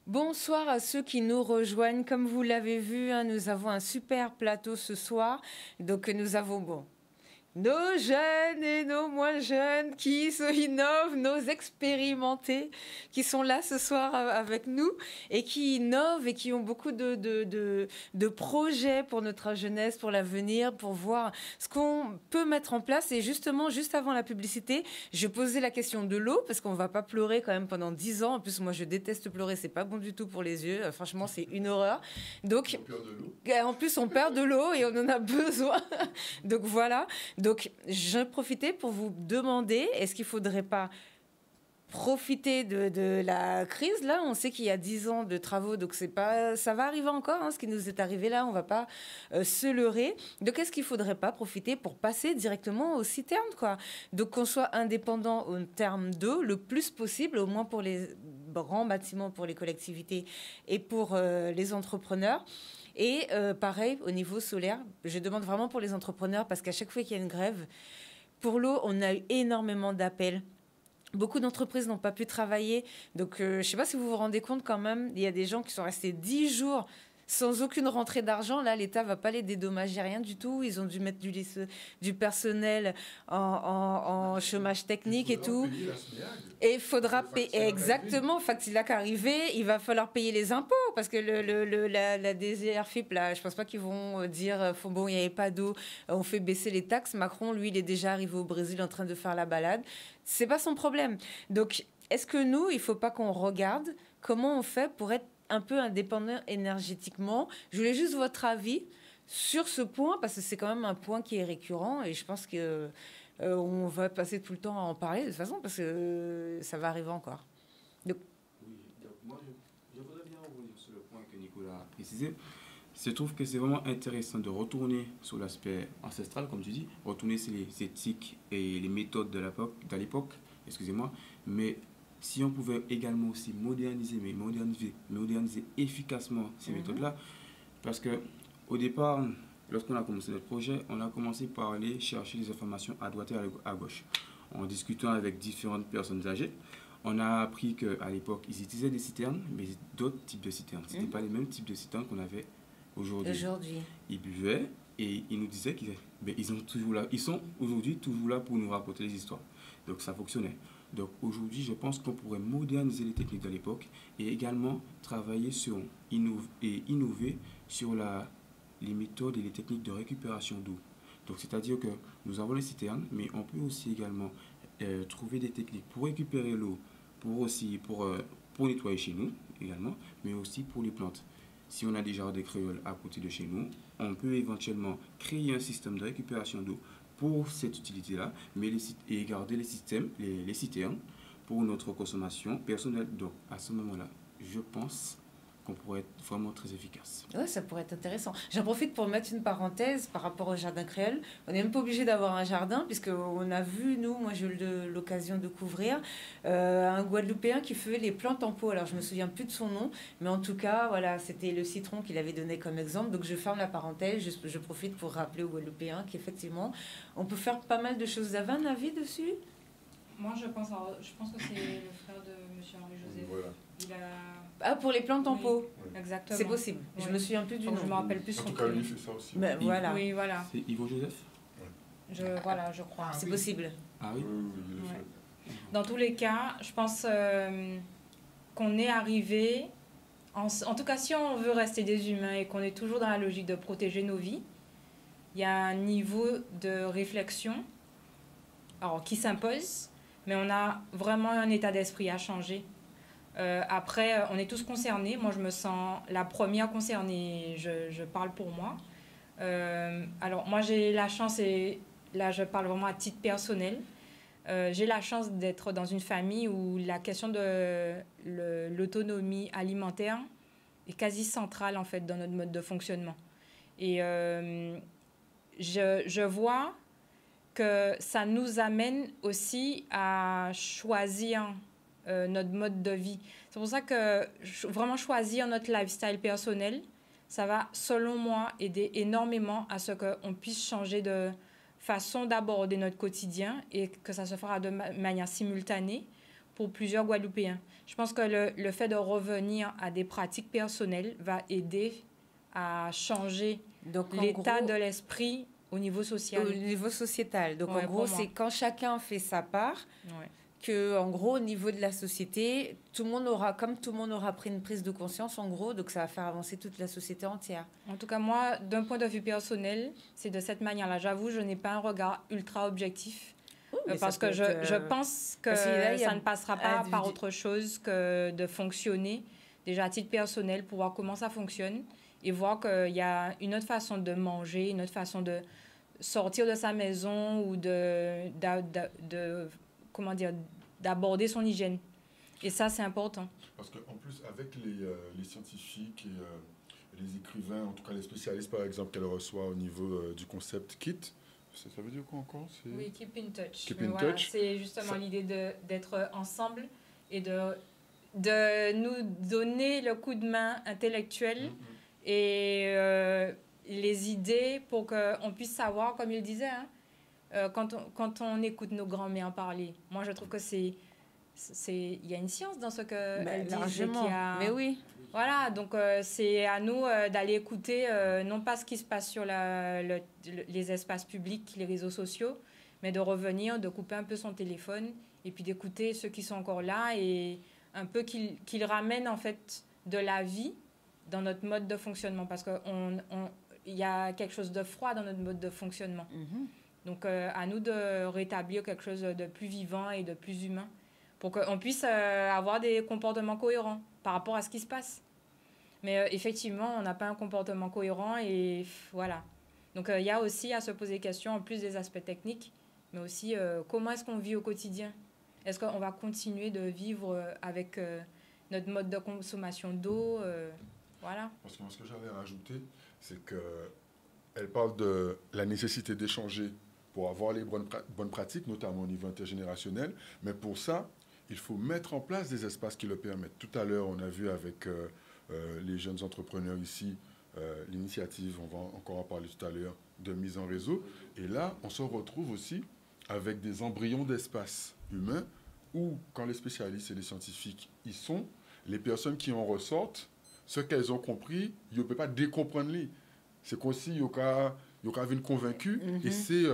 Bonsoir à ceux qui nous rejoignent. Comme vous l'avez vu, nous avons un super plateau ce soir. Donc nous avons nos jeunes et nos moins jeunes qui se innovent, nos expérimentés qui sont là ce soir avec nous et qui innovent et qui ont beaucoup de projets pour notre jeunesse, pour l'avenir, pour voir ce qu'on peut mettre en place. Et justement, juste avant la publicité, je posais la question de l'eau parce qu'on ne va pas pleurer quand même pendant 10 ans. En plus, moi, je déteste pleurer. C'est pas bon du tout pour les yeux. Franchement, c'est une horreur. Donc, en plus, on perd de l'eau et on en a besoin. Donc, voilà. Donc, je profitais pour vous demander, est-ce qu'il ne faudrait pas profiter de la crise, là? On sait qu'il y a 10 ans de travaux, donc ça va arriver encore, ce qui nous est arrivé là, on ne va pas se leurrer. Donc, est-ce qu'il ne faudrait pas profiter pour passer directement aux citernes, quoi? Donc, qu'on soit indépendant en termes d'eau le plus possible, au moins pour les grands bâtiments, pour les collectivités et pour les entrepreneurs. Et pareil, au niveau solaire, je demande vraiment pour les entrepreneurs, parce qu'à chaque fois qu'il y a une grève, pour l'eau, on a eu énormément d'appels. Beaucoup d'entreprises n'ont pas pu travailler. Donc, je ne sais pas si vous vous rendez compte quand même, il y a des gens qui sont restés 10 jours sans aucune rentrée d'argent. Là, l'État ne va pas les dédommager, rien du tout. Ils ont dû mettre du personnel en chômage technique et tout. Et il faudra payer. Exactement, Factilac arrivé, il va falloir payer les impôts parce que la DGRFIP, là, je ne pense pas qu'ils vont dire bon, il n'y avait pas d'eau, on fait baisser les taxes. Macron, lui, il est déjà arrivé au Brésil en train de faire la balade. Ce n'est pas son problème. Donc, est-ce que nous, il ne faut pas qu'on regarde comment on fait pour être un peu indépendant énergétiquement? Je voulais juste votre avis sur ce point, parce que c'est quand même un point qui est récurrent et je pense que on va passer tout le temps à en parler de toute façon parce que ça va arriver encore. Oui, donc moi je voudrais bien revenir sur le point que Nicolas a précisé. Je trouve que c'est vraiment intéressant de retourner sur l'aspect ancestral, comme tu dis, retourner sur les éthiques et les méthodes de l'époque, excusez-moi, mais si on pouvait également aussi moderniser efficacement ces méthodes-là, parce que au départ, lorsqu'on a commencé notre projet, on a commencé par aller chercher des informations à droite et à gauche. En discutant avec différentes personnes âgées, on a appris qu'à l'époque, ils utilisaient des citernes, mais d'autres types de citernes. Ce n'étaient pas les mêmes types de citernes qu'on avait aujourd'hui. Ils buvaient et ils nous disaient qu'ils sont aujourd'hui toujours là pour nous raconter les histoires. Donc ça fonctionnait. Donc aujourd'hui, je pense qu'on pourrait moderniser les techniques de l'époque et également travailler sur innover sur les méthodes et les techniques de récupération d'eau. Donc c'est-à-dire que nous avons les citernes, mais on peut aussi également trouver des techniques pour récupérer l'eau, pour nettoyer chez nous également, mais aussi pour les plantes. Si on a des jardins créoles à côté de chez nous, on peut éventuellement créer un système de récupération d'eau pour cette utilité-là, mais et garder les citernes pour notre consommation personnelle. Donc à ce moment-là, je pense qu'on pourrait être vraiment très efficace. Oui, ça pourrait être intéressant. J'en profite pour mettre une parenthèse par rapport au jardin créole. On n'est même pas obligé d'avoir un jardin, puisqu'on a vu, moi j'ai eu l'occasion de couvrir, un Guadeloupéen qui faisait les plantes en pot. Alors je ne me souviens plus de son nom, mais en tout cas, voilà, c'était le citron qu'il avait donné comme exemple. Donc je ferme la parenthèse, je profite pour rappeler aux Guadeloupéens qu'effectivement, on peut faire pas mal de choses. Vous avez un avis dessus ? Moi, je pense que c'est le frère de M. Henri-Joseph. Voilà. Pour les plantes en pot. Exactement. C'est possible. Oui. Je me souviens plus du nom. Je me rappelle plus En son tout cas, prénom. lui fait ça aussi. Mais voilà. Oui, voilà. C'est Yvon Joseph? Je crois. C'est possible. Ah oui? Il le fait. Dans tous les cas, je pense qu'on est arrivé, en tout cas si on veut rester des humains et qu'on est toujours dans la logique de protéger nos vies, il y a un niveau de réflexion qui s'impose, mais on a vraiment un état d'esprit à changer. Après, on est tous concernés. Moi, je me sens la première concernée. Je parle pour moi. Alors, moi, j'ai la chance, et là, je parle vraiment à titre personnel. J'ai la chance d'être dans une famille où la question de l'autonomie alimentaire est quasi centrale, en fait, dans notre mode de fonctionnement. Et je vois que ça nous amène aussi à choisir notre mode de vie. C'est pour ça que vraiment choisir notre lifestyle personnel, ça va, selon moi, aider énormément à ce qu'on puisse changer de façon d'aborder notre quotidien et que ça se fera de manière simultanée pour plusieurs Guadeloupéens. Je pense que le fait de revenir à des pratiques personnelles va aider à changer l'état de l'esprit au niveau social. Au niveau sociétal. Donc, en gros, c'est quand chacun fait sa part, que, en gros, au niveau de la société, tout le monde aura pris une prise de conscience, en gros, donc ça va faire avancer toute la société entière. En tout cas, moi, d'un point de vue personnel, c'est de cette manière-là. J'avoue, je n'ai pas un regard ultra objectif. Parce que je pense que ça ne passera pas par autre chose que de fonctionner, déjà à titre personnel, pour voir comment ça fonctionne et voir qu'il y a une autre façon de manger, une autre façon de sortir de sa maison ou d'aborder son hygiène. Et ça, c'est important. Parce qu'en plus, avec les scientifiques et les écrivains, en tout cas les spécialistes, par exemple, qu'elle reçoit au niveau du concept KIT, ça veut dire quoi encore? Oui, Keep in Touch. Keep in Touch. C'est justement l'idée d'être ensemble et de nous donner le coup de main intellectuel et les idées pour qu'on puisse savoir, comme il disait, quand on écoute nos grands-mères parler. Moi, je trouve que il y a une science dans ce qu'elles disent. Largement, mais oui. Voilà, donc c'est à nous d'aller écouter, non pas ce qui se passe sur les espaces publics, les réseaux sociaux, mais de revenir, de couper un peu son téléphone et puis d'écouter ceux qui sont encore là et un peu qu'ils ramènent en fait de la vie dans notre mode de fonctionnement parce qu'il y a quelque chose de froid dans notre mode de fonctionnement. Donc à nous de rétablir quelque chose de plus vivant et de plus humain pour qu'on puisse avoir des comportements cohérents par rapport à ce qui se passe. Mais effectivement, on n'a pas un comportement cohérent et voilà. Donc il y a aussi à se poser des questions, en plus des aspects techniques, mais aussi comment est-ce qu'on vit au quotidien? Est-ce qu'on va continuer de vivre avec notre mode de consommation d'eau voilà. Parce que moi, ce que j'avais rajouté, c'est qu'elle parle de la nécessité d'échanger pour avoir les bonnes pratiques, notamment au niveau intergénérationnel. Mais pour ça, il faut mettre en place des espaces qui le permettent. Tout à l'heure, on a vu avec les jeunes entrepreneurs ici, l'initiative, on va encore en parler tout à l'heure, de mise en réseau. Et là, on se retrouve aussi avec des embryons d'espace humain où, quand les spécialistes et les scientifiques y sont, les personnes qui en ressortent, ce qu'elles ont compris, ils ne peuvent pas décomprendre. C'est qu'aussi, il y a une convaincue, et c'est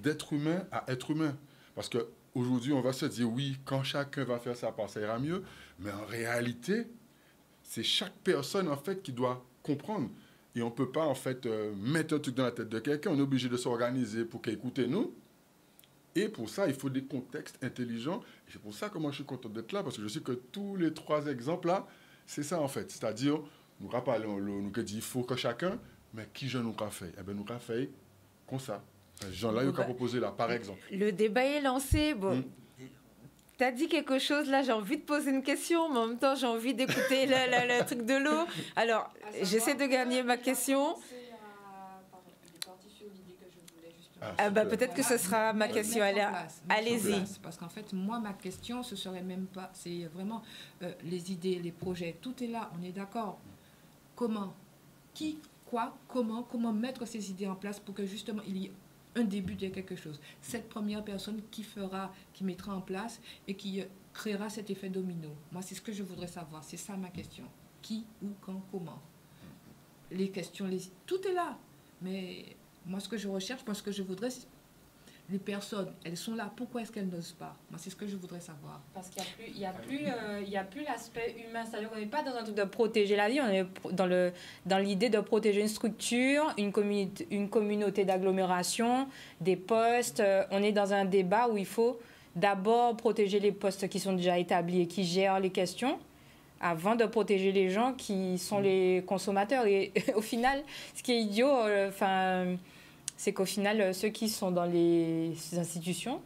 d'être humain à être humain. Parce qu'aujourd'hui, on va se dire, oui, quand chacun va faire sa part, ça ira mieux. Mais en réalité, c'est chaque personne, en fait, qui doit comprendre. Et on ne peut pas, en fait, mettre un truc dans la tête de quelqu'un. On est obligé de s'organiser pour qu'il écoute nous. Et pour ça, il faut des contextes intelligents. Et c'est pour ça que moi, je suis content d'être là, parce que je sais que tous les 3 exemples-là, c'est ça, en fait. C'est-à-dire, nous rappelons, nous dit, il faut que chacun, mais qui je nous a fait? Eh bien, nous a fait comme ça. Ces gens-là, ils ont proposé là, par exemple. Le débat est lancé. Bon, tu as dit quelque chose, là, j'ai envie de poser une question, mais en même temps, j'ai envie d'écouter le truc de l'eau. Alors, j'essaie de gagner ma question. Peut-être que ce sera ma question. Allez-y. Parce qu'en fait, moi, ma question, ce serait même pas... C'est vraiment les idées, les projets. Tout est là, on est d'accord. Comment? Qui? Quoi? Comment mettre ces idées en place pour que justement, il y ait un début de quelque chose. Cette première personne qui mettra en place et qui créera cet effet domino. Moi, c'est ce que je voudrais savoir. C'est ça ma question. Qui, où, quand, comment? Les questions, tout est là. Mais... moi, ce que je recherche, moi, ce que je voudrais, c'est les personnes, elles sont là. Pourquoi est-ce qu'elles n'osent pas? Moi, c'est ce que je voudrais savoir. Parce qu'il n'y a plus l'aspect humain. C'est-à-dire qu'on n'est pas dans un truc de protéger la vie, on est dans l'idée de protéger une structure, une communauté d'agglomération, des postes. On est dans un débat où il faut d'abord protéger les postes qui sont déjà établis et qui gèrent les questions, avant de protéger les gens qui sont les consommateurs. Et au final, ce qui est idiot, c'est qu'au final, ceux qui sont dans les institutions,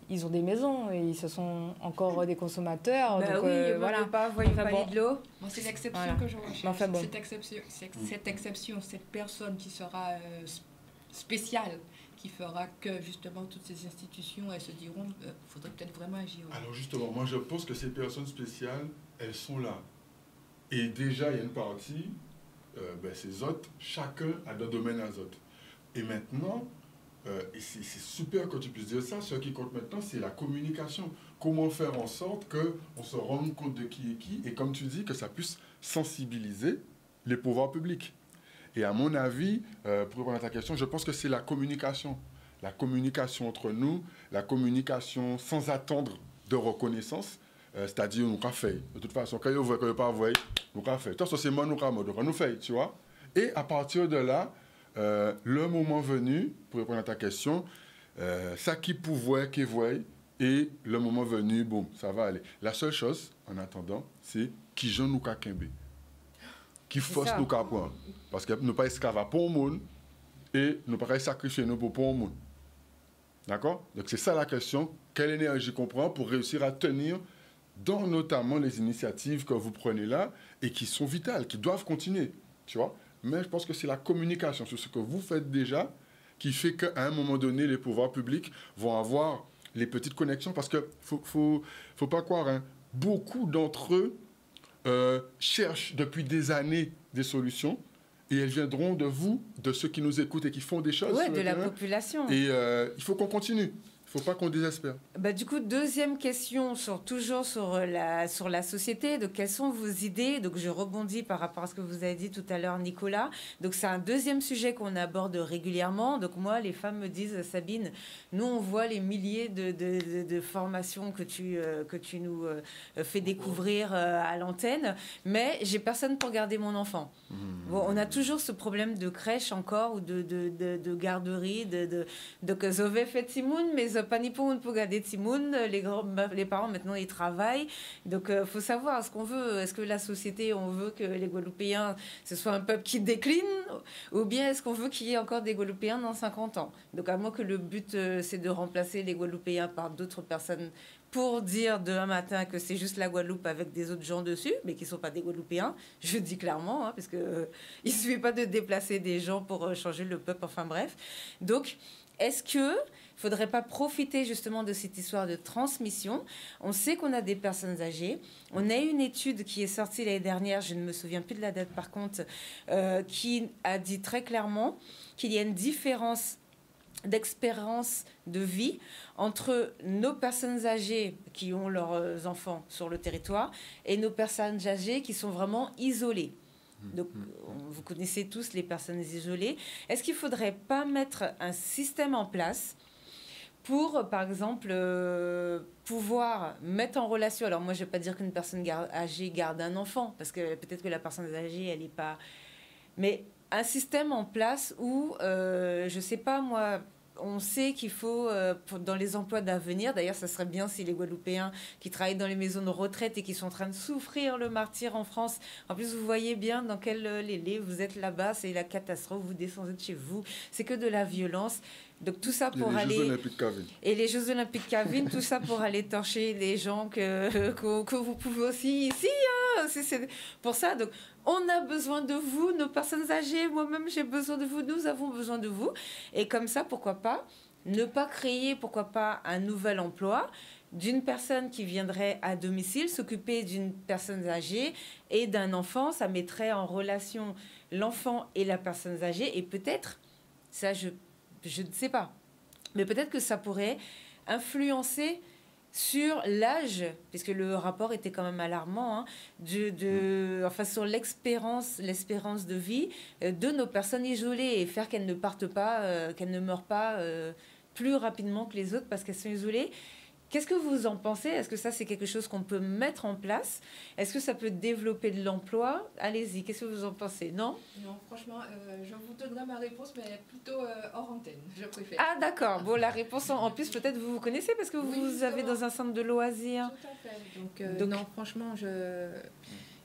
ils ont des maisons et ce sont encore des consommateurs. Donc, voilà. Voyons parler de l'eau. C'est l'exception que je recherche. Enfin, bon. Cette exception, cette personne qui sera spéciale, qui fera que justement toutes ces institutions, elles se diront, faudrait peut-être vraiment agir. Alors justement, moi je pense que ces personnes spéciales, elles sont là. Et déjà, il y a une partie, ces autres, chacun a deux domaines à autres. Et maintenant, et c'est super que tu puisses dire ça, ce qui compte maintenant, c'est la communication. Comment faire en sorte qu'on se rende compte de qui est qui, et comme tu dis, que ça puisse sensibiliser les pouvoirs publics. Et à mon avis, pour répondre à ta question, je pense que c'est la communication. La communication entre nous, la communication sans attendre de reconnaissance, c'est-à-dire nous avons fait. De toute façon, quand vous voyez pas vous nous avons fait. Toi, c'est moi, nous avons donc nous fait, tu vois. Et à partir de là, le moment venu, pour répondre à ta question, ça qui pouvait, qui voit, et le moment venu, boum, ça va aller. La seule chose, en attendant, c'est qui j'en nous a quimbe. Qui force nous à prendre. Parce que nous ne pas esclaves pour le monde et nous ne pas sacrifier nous pour le monde. D'accord? Donc c'est ça la question. Quelle énergie qu'on prend pour réussir à tenir dans notamment les initiatives que vous prenez là et qui sont vitales, qui doivent continuer. Tu vois? Mais je pense que c'est la communication sur ce que vous faites déjà qui fait qu'à un moment donné, les pouvoirs publics vont avoir les petites connexions. Parce qu'il ne faut pas croire, hein, beaucoup d'entre eux cherchent depuis des années des solutions et elles viendront de vous, de ceux qui nous écoutent et qui font des choses. Oui, de la population. Et il faut qu'on continue. Il ne faut pas qu'on désespère. Du coup, deuxième question, toujours sur la société. Donc, quelles sont vos idées? Donc, je rebondis par rapport à ce que vous avez dit tout à l'heure, Nicolas. Donc, c'est un deuxième sujet qu'on aborde régulièrement. Donc, moi, les femmes me disent, Sabine, nous, on voit les milliers de formations que tu nous fais découvrir à l'antenne, mais j'ai personne pour garder mon enfant. Bon, on a toujours ce problème de crèche encore, ou de garderie, donc, Zové fait Timoun, mais pas ni pour garder Timoun, les parents maintenant ils travaillent. Donc il faut savoir ce qu'on veut. Est-ce que la société, on veut que les Guadeloupéens, ce soit un peuple qui décline, ou bien est-ce qu'on veut qu'il y ait encore des Guadeloupéens dans 50 ans? Donc à moins que le but c'est de remplacer les Guadeloupéens par d'autres personnes pour dire demain matin que c'est juste la Guadeloupe avec des autres gens dessus, mais qui ne sont pas des Guadeloupéens, je dis clairement, hein, parce qu'il ne suffit pas de déplacer des gens pour changer le peuple, enfin bref. Donc, est-ce qu'il ne faudrait pas profiter justement de cette histoire de transmission? On sait qu'on a des personnes âgées. On a une étude qui est sortie l'année dernière, je ne me souviens plus de la date par contre, qui a dit très clairement qu'il y a une différence d'expérience de vie entre nos personnes âgées qui ont leurs enfants sur le territoire et nos personnes âgées qui sont vraiment isolées. Donc, vous connaissez tous les personnes isolées. Est-ce qu'il ne faudrait pas mettre un système en place pour, par exemple, pouvoir mettre en relation... Alors, moi, je ne vais pas dire qu'une personne âgée garde un enfant, parce que peut-être que la personne âgée, elle n'est pas... Mais un système en place où, je ne sais pas, moi... On sait qu'il faut, dans les emplois d'avenir, d'ailleurs, ça serait bien si les Guadeloupéens qui travaillent dans les maisons de retraite et qui sont en train de souffrir le martyre en France, en plus, vous voyez bien dans quel lélé vous êtes là-bas, c'est la catastrophe, vous descendez de chez vous, c'est que de la violence. Donc tout ça pour aller... Jeux Olympiques Cavine. Et les Jeux Olympiques Cavine, tout ça pour aller torcher les gens que vous pouvez aussi ici. Hein, c'est pour ça, donc on a besoin de vous, nos personnes âgées, moi-même j'ai besoin de vous, nous avons besoin de vous. Et comme ça, pourquoi pas ne pas créer, pourquoi pas un nouvel emploi d'une personne qui viendrait à domicile s'occuper d'une personne âgée et d'un enfant. Ça mettrait en relation l'enfant et la personne âgée. Et peut-être, ça je ne sais pas, mais peut-être que ça pourrait influencer sur l'âge, puisque le rapport était quand même alarmant, hein, enfin, sur l'espérance de vie de nos personnes isolées et faire qu'elles ne partent pas, qu'elles ne meurent pas plus rapidement que les autres parce qu'elles sont isolées. Qu'est-ce que vous en pensez? Est-ce que ça, c'est quelque chose qu'on peut mettre en place? Est-ce que ça peut développer de l'emploi? Allez-y, qu'est-ce que vous en pensez? Non? Non, franchement, je vous donnerai ma réponse, mais plutôt hors antenne, je préfère. Ah, d'accord. Bon, la réponse, en plus, peut-être vous vous connaissez parce que vous avez dans un centre de loisirs. Tout à fait. Donc non, franchement,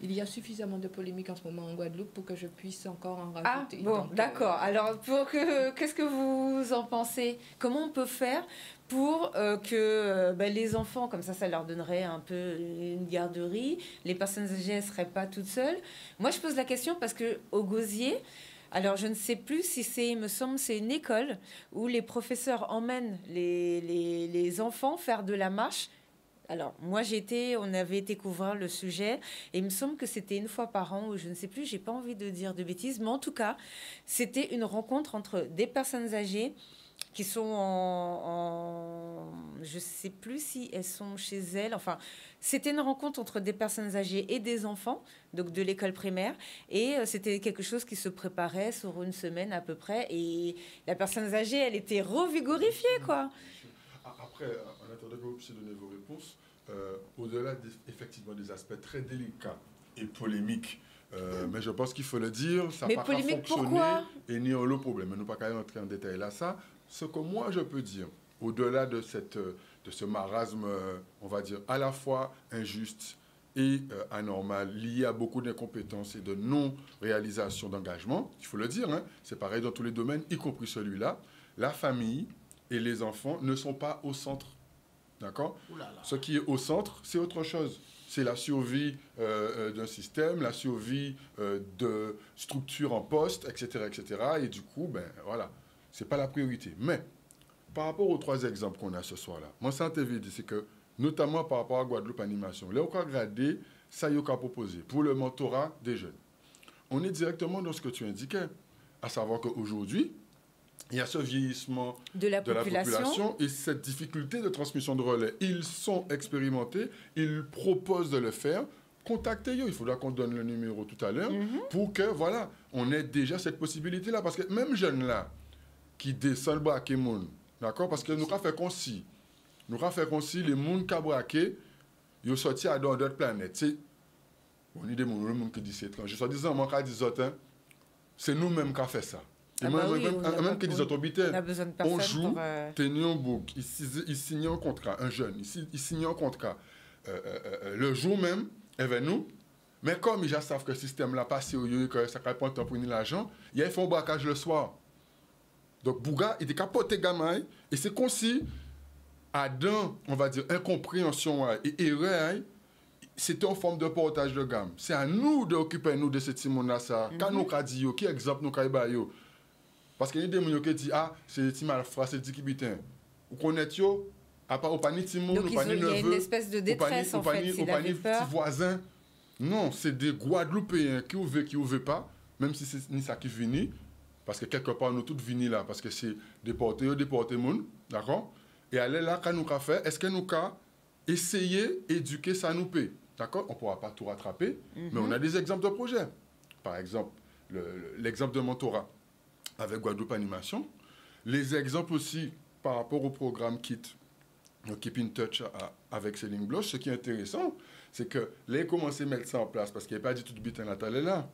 il y a suffisamment de polémiques en ce moment en Guadeloupe pour que je puisse encore en rajouter. Ah, bon, d'accord. Alors, qu'est-ce que vous en pensez? Comment on peut faire pour que les enfants, comme ça leur donnerait un peu une garderie, les personnes âgées ne seraient pas toutes seules? Moi, je pose la question parce qu'au Gosier, alors je ne sais plus si c'est, il me semble, c'est une école où les professeurs emmènent les enfants faire de la marche. Alors, moi, on avait été couvrir le sujet et il me semble que c'était une fois par an ou je ne sais plus, j'ai pas envie de dire de bêtises, mais en tout cas, c'était une rencontre entre des personnes âgées qui sont je ne sais plus si elles sont chez elles. Enfin, c'était une rencontre entre des personnes âgées et des enfants, donc de l'école primaire. Et c'était quelque chose qui se préparait sur une semaine à peu près. Et la personne âgée, elle était revigorifiée, quoi. Après, en attendant que vous puissiez donner vos réponses, au-delà effectivement des aspects très délicats et polémiques, mais je pense qu'il faut le dire, ça n'a pas fonctionné et n'y a pas le problème. Mais nous ne pouvons pas rentrer en détail là. Ça, ce que moi je peux dire, au-delà de ce marasme, on va dire, à la fois injuste et anormal, lié à beaucoup d'incompétences et de non-réalisation d'engagement, il faut le dire, hein, c'est pareil dans tous les domaines, y compris celui-là, la famille et les enfants ne sont pas au centre. D'accord? Ce qui est au centre, c'est autre chose. C'est la survie d'un système, la survie de structures en poste, etc., etc. Et du coup, voilà, ce n'est pas la priorité. Mais, par rapport aux 3 exemples qu'on a ce soir-là, moi, ça t'avait dit, c'est que, notamment par rapport à Guadeloupe Animation, là, on a regardé, ça y est, proposé pour le mentorat des jeunes. On est directement dans ce que tu indiquais, à savoir qu'aujourd'hui, il y a ce vieillissement de la population et cette difficulté de transmission de relais. Ils sont expérimentés, ils proposent de le faire. Contactez-les, il faudra qu'on donne le numéro tout à l'heure pour que, voilà, on ait déjà cette possibilité-là. Parce que même jeunes là, qui descendent braquer moun, d'accord? Parce que nous avons fait concis. Nous avons fait concis, les moun qui ont braqué, ils sont sortis à d'autres planètes. On est des moun qui disent c'est étrange. Je suis disant, moi, quand je dis c'est nous-mêmes qui avons fait ça. Même que des autorités, on a besoin de personnes on joue, pour... tenir un bouc, il signe un contrat, un jeune, il signe un contrat. Le jour même, avec nous, mais comme ils savent que le système là pas sérieux, que ça ne prend pas temps pour l'argent, ils font un braquage le soir. Donc, Bouga, il est capoté gamin, et c'est comme si, à dans, on va dire, incompréhension et erreur, c'était en forme de portage de gamme. C'est à nous d'occuper nous de ce timon-là, ça. Quand nous avons dit, qui exemple nous avons parce qu'il y a des gens qui disent, ah, c'est des malfrats, c'est des kibitin. Vous connaissez, à part au panier timon, au panier neveu. Il y a une espèce de détresse, en fait, s'il avait peur. Petit voisin. Non, c'est des Guadeloupéens qui ouvrent pas, même si c'est ni ça qui finit, parce que quelque part, nous tous venus là, parce que c'est déporter monde, d'accord? Et aller là, quand nous avons fait, est-ce que nous avons essayé d'éduquer ça nous paie? D'accord? On ne pourra pas tout rattraper, mais on a des exemples de projets. Par exemple, l'exemple de mentorat avec Guadeloupe Animation. Les exemples aussi par rapport au programme KIT, Keep in Touch avec Céline Bloch. Ce qui est intéressant, c'est que là, ils commencé à mettre ça en place parce qu'il n'y avait pas du tout de but natal là.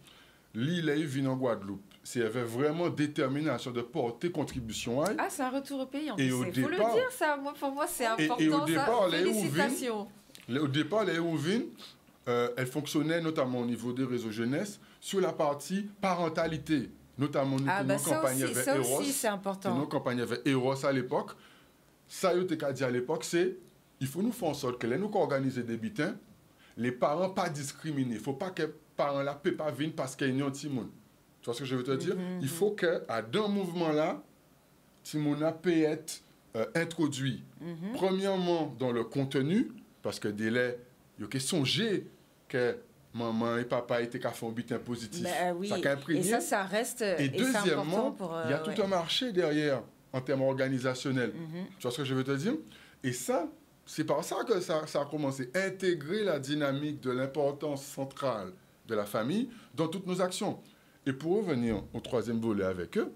Lui, il est venu en Guadeloupe. Il avait vraiment détermination de porter contribution. Ah, c'est un retour au pays, en plus. Il faut le dire, ça. Pour moi, c'est important. Et au départ, félicitations. Au départ, les Ouvines, elle fonctionnait notamment au niveau des réseaux jeunesse sur la partie parentalité. Notamment, nous avons une campagne avec Eros. Ça aussi, c'est important. Nous campagne avec Eros à l'époque. Ça, je t'ai dit à l'époque, c'est il faut nous faire en sorte que les nous organiser des bitins, les parents pas discriminés. Il ne faut pas que les parents là ne pas venir parce qu'il y a un petit monde. Tu vois ce que je veux te dire? Il faut qu'à dans mouvement-là, Timona peut être introduit. Premièrement, dans le contenu, parce que délai, il y a que songer que maman et papa étaient qu'à faire un butin positif. Oui. Et ça reste. Et deuxièmement, il y a tout un marché derrière en termes organisationnels. Tu vois ce que je veux te dire? Et ça, c'est par ça que ça a commencé. Intégrer la dynamique de l'importance centrale de la famille dans toutes nos actions. Et pour revenir au troisième volet avec eux,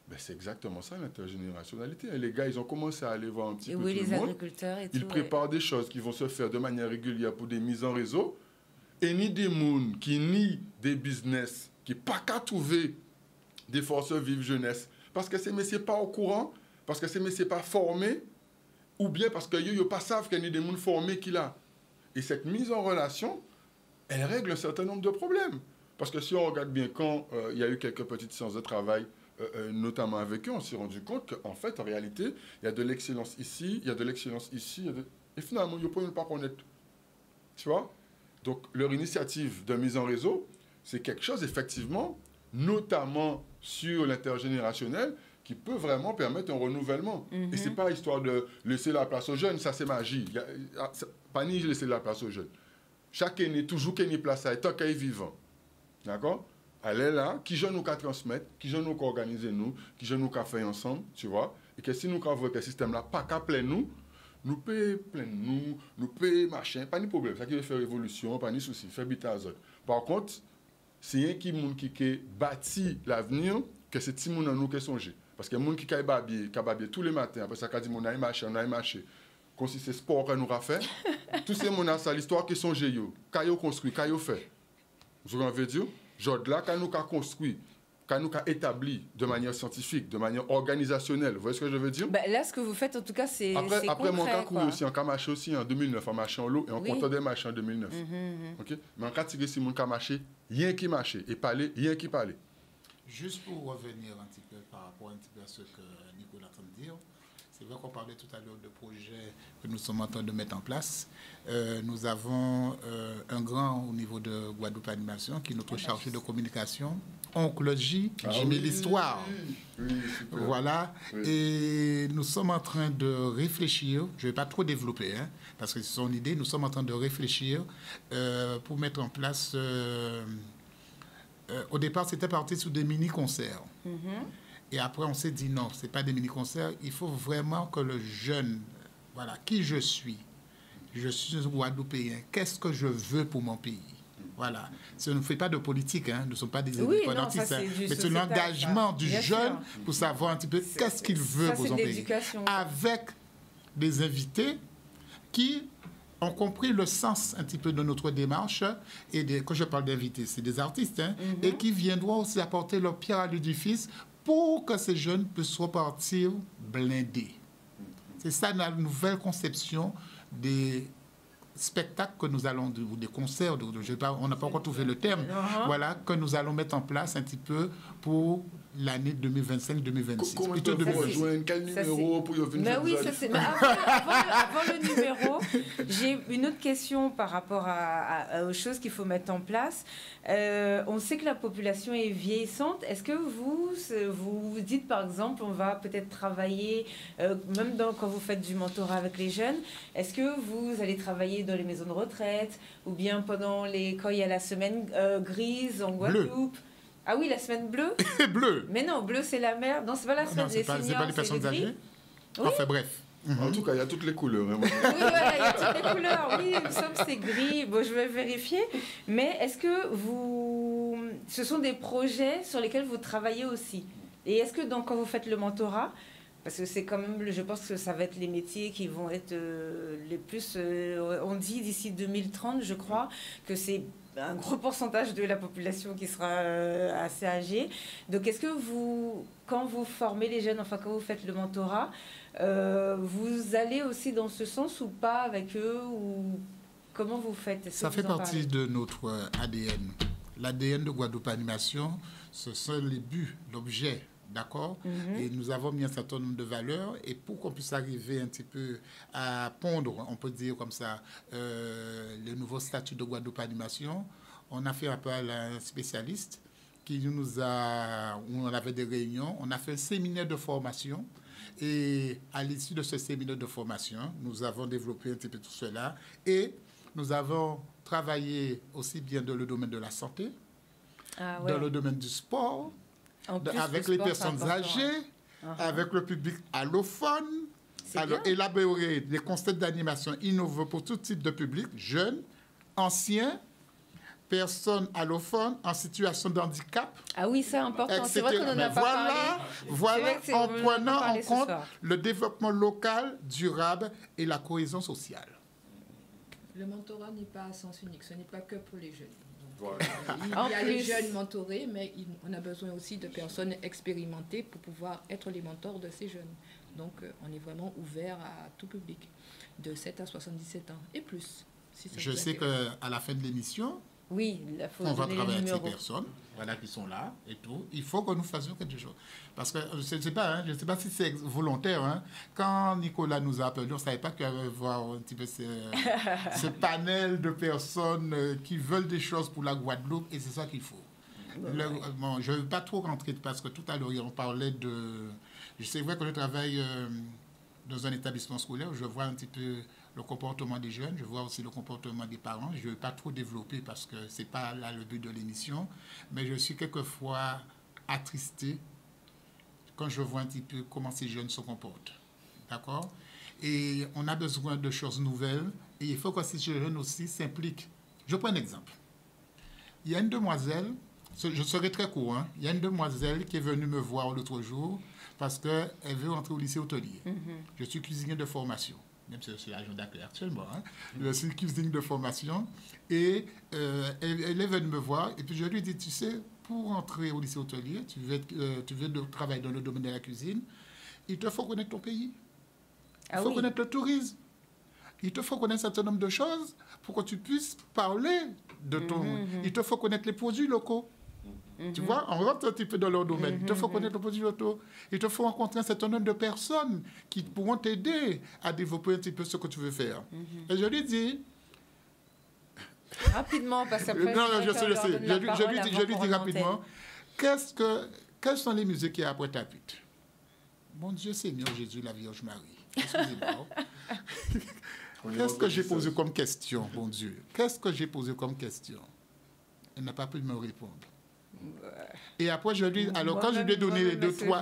ben c'est exactement ça, l'intergénérationnalité. Et les gars, ils ont commencé à aller voir un petit peu tout le monde. Les agriculteurs et tout. Ils préparent des choses qui vont se faire de manière régulière pour des mises en réseau. Et ni des mondes qui ni des business qui pas qu'à trouver des forces vives jeunesse. Parce que ces messieurs pas au courant, parce que ces messieurs pas formés, ou bien parce que yo pas savent qu'il y a des mondes formés qu'il a. Et cette mise en relation, elle règle un certain nombre de problèmes. Parce que si on regarde bien, quand il y a eu quelques petites séances de travail, notamment avec eux, on s'est rendu compte qu'en fait, en réalité, il y a de l'excellence ici, il y a de l'excellence ici, et finalement, ils ne peuvent pas connaître. Tu vois? Donc, leur initiative de mise en réseau, c'est quelque chose, effectivement, notamment sur l'intergénérationnel, qui peut vraiment permettre un renouvellement. Et ce n'est pas histoire de laisser la place aux jeunes, ça c'est magie. Pas ni laisser la place aux jeunes. Chaque année, toujours qu'il y ait place à tant qu'il est vivant. D'accord? Elle est là, qui je nous qu'à transmettre, qui je nous qu'à organiser nous, qui je nous qu'à faire ensemble, tu vois? Et que si nous qu'à voir que ce système-là, pas qu'à plein nous peut plein nous peut machin, pas de problème. Ça qui veut faire révolution, pas de souci, faire biter à autres. Par contre, c'est un qui bâtit l'avenir, que c'est petit monde en nous qui songe. Parce que les gens qui babiller tous les matins, après ça, quand on a marché. Comme si c'est sport qu'on nous a fait. Tous ces gens, c'est l'histoire qui songe. Quand ils construit, quand ils fait. Vous avez dit, là, quand nous avons construit, quand nous avons établi de manière scientifique, de manière organisationnelle, vous voyez ce que je veux dire? Là, ce que vous faites, en tout cas, c'est après mon cas, aussi, on a marché aussi en 2009, on a marché en lot et on comptait des marchés en 2009. Okay? Mais en cas de si mon cas marché, rien qui marchait et parler, rien qui parlait. Juste pour revenir un petit peu par rapport un petit peu à ce que Nicolas a dit, c'est vrai qu'on parlait tout à l'heure de projets que nous sommes en train de mettre en place. Nous avons un grand au niveau de Guadeloupe Animation qui est notre chargé de communication, Oncle J, Jimmy l'Histoire. Voilà. Oui. Et nous sommes en train de réfléchir, je ne vais pas trop développer, parce que c'est son idée, nous sommes en train de réfléchir pour mettre en place... au départ, c'était parti sur des mini-concerts. Et après, on s'est dit non, ce n'est pas des mini-concerts. Il faut vraiment que le jeune, voilà, qui je suis un Guadeloupéen, qu'est-ce que je veux pour mon pays? Voilà. Ça ne fait pas de politique, nous ne sommes pas des indépendantistes, mais c'est l'engagement du jeune pour savoir un petit peu qu'est-ce qu'il veut pour son pays. Avec des invités qui ont compris le sens un petit peu de notre démarche. Et quand je parle d'invités, c'est des artistes, et qui viendront aussi apporter leur pierre à l'édifice pour que ces jeunes puissent repartir blindés. C'est ça la nouvelle conception des spectacles que nous allons, ou des concerts, on n'a pas encore trouvé le terme, voilà, que nous allons mettre en place un petit peu pour l'année 2025-2026. Comment ils peuvent rejoindre? Quel numéro pour venir? Ben oui, ça c'est... avant le numéro, j'ai une autre question par rapport aux choses qu'il faut mettre en place. On sait que la population est vieillissante. Est-ce que vous dites, par exemple, on va peut-être travailler, même quand vous faites du mentorat avec les jeunes, est-ce que vous allez travailler dans les maisons de retraite ou bien quand il y a la semaine grise en Guadeloupe? Ah oui, la semaine bleue. Bleu. Mais non, bleu c'est la mer. Non, c'est pas la semaine des seniors. C'est pas les personnes âgées. Oui. Enfin bref. En tout cas, il y a toutes les couleurs. Hein, oui, voilà, il y a toutes les couleurs. Oui, il me semble que c'est gris. Bon, je vais vérifier. Mais est-ce que ce sont des projets sur lesquels vous travaillez aussi? Et est-ce que quand vous faites le mentorat, parce que c'est quand même, je pense que ça va être les métiers qui vont être les plus... on dit d'ici 2030, je crois, que c'est un gros pourcentage de la population qui sera assez âgée. Donc, est-ce que quand vous formez les jeunes, enfin, quand vous faites le mentorat, vous allez aussi dans ce sens ou pas avec eux, ou comment vous faites? Ça fait partie de notre ADN. L'ADN de Guadeloupe Animation, ce sont les buts, l'objet. D'accord? Et nous avons mis un certain nombre de valeurs, et pour qu'on puisse arriver un petit peu à pondre, on peut dire comme ça, le nouveau statut de Guadeloupe Animation, on a fait appel à un spécialiste qui nous a, où on avait des réunions, on a fait un séminaire de formation, et à l'issue de ce séminaire de formation, nous avons développé un petit peu tout cela, et nous avons travaillé aussi bien dans le domaine de la santé, dans le domaine du sport, avec les personnes âgées, avec le public allophone, élaborer des concepts d'animation innovants pour tout type de public, jeunes, anciens, personnes allophones en situation de handicap. Ah oui, c'est important. C'est vrai qu'on en a pas parlé. Voilà, en prenant en compte le développement local, durable et la cohésion sociale. Le mentorat n'est pas à sens unique, ce n'est pas que pour les jeunes. Voilà. Il y a les jeunes mentorés, mais on a besoin aussi de personnes expérimentées pour pouvoir être les mentors de ces jeunes. Donc, on est vraiment ouvert à tout public, de 7 à 77 ans et plus. Si ça Je sais qu'à la fin de l'émission, oui, on va travailler avec ces personnes, voilà, qui sont là et tout. Il faut que nous fassions quelque chose. Parce que je ne sais pas si c'est volontaire. Hein. Quand Nicolas nous a appelés, on ne savait pas qu'il y avait voir un petit peu ce panel de personnes qui veulent des choses pour la Guadeloupe, et c'est ça qu'il faut. Bon, je ne veux pas trop rentrer, parce que tout à l'heure, on parlait de... C'est vrai que je travaille dans un établissement scolaire, je vois un petit peu le comportement des jeunes, je vois aussi le comportement des parents. Je ne veux pas trop développer parce que ce n'est pas là le but de l'émission, mais je suis quelquefois attristé quand je vois un petit peu comment ces jeunes se comportent. D'accord? Et on a besoin de choses nouvelles, et il faut que ces jeunes aussi s'impliquent. Je prends un exemple. Il y a une demoiselle, je serai très court, hein, il y a une demoiselle qui est venue me voir l'autre jour parce qu'elle veut entrer au lycée hôtelier. Je suis cuisinier de formation, même si je suis agent d'accueil actuellement. Hein. Je suis cuisinier de formation, et elle est venue me voir, et puis je lui ai dit, tu sais, pour entrer au lycée hôtelier, tu veux travailler dans le domaine de la cuisine, il te faut connaître ton pays. Il faut connaître le tourisme. Il te faut connaître un certain nombre de choses pour que tu puisses parler de ton... Il te faut connaître les produits locaux. Tu vois, on rentre un petit peu dans leur domaine. Il te faut connaître les produits locaux. Il te faut rencontrer un certain nombre de personnes qui pourront t'aider à développer un petit peu ce que tu veux faire. Et je lui dis... Rapidement, parce qu'après... Non, je sais. Je lui dis rapidement, quels sont les musées qu'il y a à Pointe-à-Pitre? Mon Dieu Seigneur Jésus, la Vierge Marie. Excusez-moi. Qu'est-ce que j'ai posé comme question, bon Dieu? Qu'est-ce que j'ai posé comme question? Elle n'a pas pu me répondre. Et après, je lui, alors quand je lui ai donné deux, trois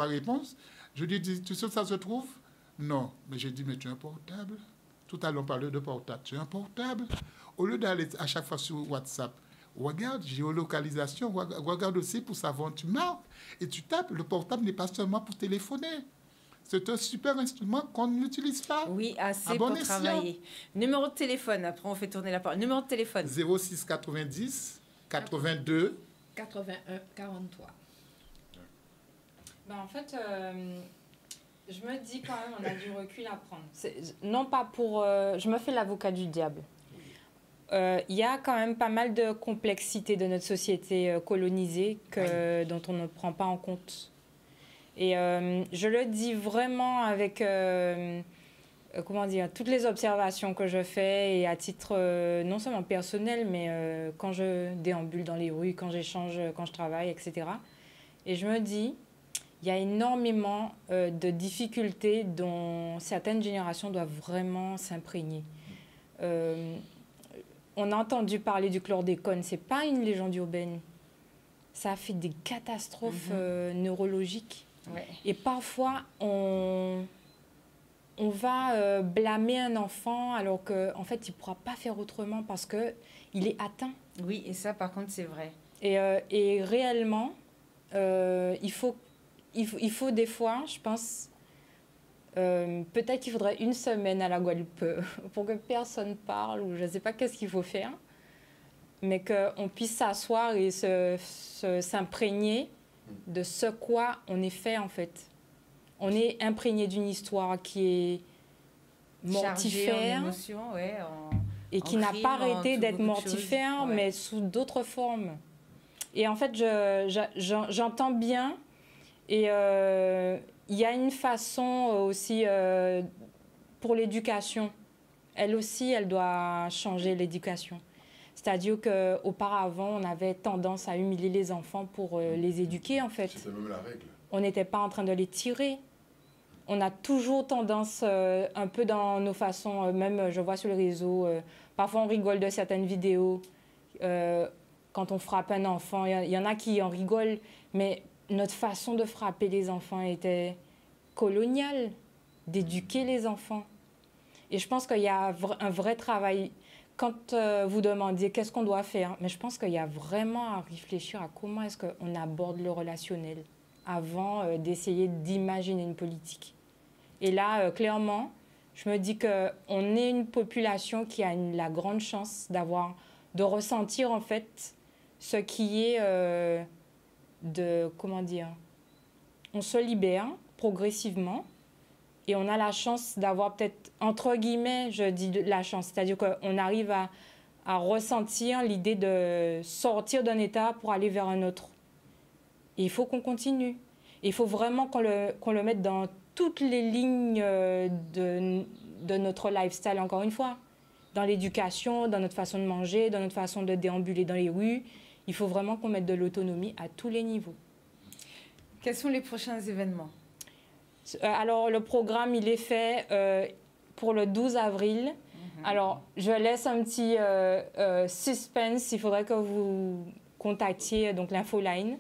réponses, je lui ai dit, tu sais où ça se trouve? Non. Mais j'ai dit, mais tu as un portable? Tout à l'heure, on parlait de portable. Tu as un portable? Au lieu d'aller à chaque fois sur WhatsApp, regarde, géolocalisation, regarde aussi pour savoir, tu marques et tu tapes. Le portable n'est pas seulement pour téléphoner. C'est un super instrument qu'on n'utilise pas. Oui, assez pour travailler. Numéro de téléphone, après on fait tourner la parole. Numéro de téléphone. 06 90 82 90 81 43. En fait, je me dis quand même, on a du recul à prendre. Non pas pour... je me fais l'avocat du diable. Il y a quand même pas mal de complexité de notre société colonisée dont on ne prend pas en compte. Et je le dis vraiment avec... comment dire, toutes les observations que je fais et à titre non seulement personnel, mais quand je déambule dans les rues, quand j'échange, quand je travaille, etc. Et je me dis, il y a énormément de difficultés dont certaines générations doivent vraiment s'imprégner. On a entendu parler du chlordécone, ce n'est pas une légende urbaine. Ça a fait des catastrophes neurologiques. Ouais. Et parfois, on va blâmer un enfant alors qu'en fait, il ne pourra pas faire autrement parce qu'il est atteint. Oui, et ça, par contre, c'est vrai. Et réellement, il faut des fois, je pense, peut-être qu'il faudrait une semaine à la Guadeloupe pour que personne parle ou je ne sais pas qu'est-ce qu'il faut faire, mais qu'on puisse s'asseoir et s'imprégner de ce quoi on est fait en fait. On est imprégné d'une histoire qui est mortifère, en émotion, ouais, et qui n'a pas arrêté d'être mortifère, ouais, mais sous d'autres formes. Et en fait, j'entends bien, et il y a une façon aussi pour l'éducation. Elle aussi, elle doit changer l'éducation. C'est-à-dire qu'auparavant, on avait tendance à humilier les enfants pour les éduquer, en fait. C'était même la règle. On n'était pas en train de les tirer. On a toujours tendance, un peu dans nos façons, même je vois sur les réseaux, parfois on rigole de certaines vidéos. Quand on frappe un enfant, il y en a qui en rigolent, mais notre façon de frapper les enfants était coloniale, d'éduquer les enfants. Et je pense qu'il y a un vrai travail. Quand vous demandiez qu'est-ce qu'on doit faire, mais je pense qu'il y a vraiment à réfléchir à comment est-ce qu'on aborde le relationnel avant d'essayer d'imaginer une politique. Et là, clairement, je me dis qu'on est une population qui a la grande chance de ressentir en fait ce qui est comment dire, on se libère progressivement et on a la chance d'avoir peut-être, entre guillemets, je dis la chance, c'est-à-dire qu'on arrive à ressentir l'idée de sortir d'un état pour aller vers un autre. Et il faut qu'on continue. Et il faut vraiment qu'on le mette dans toutes les lignes de notre lifestyle, encore une fois. Dans l'éducation, dans notre façon de manger, dans notre façon de déambuler dans les rues. Il faut vraiment qu'on mette de l'autonomie à tous les niveaux. Quels sont les prochains événements ? Alors, le programme, il est fait pour le 12 avril. Alors, je laisse un petit suspense. Il faudrait que vous contactiez donc l'infoline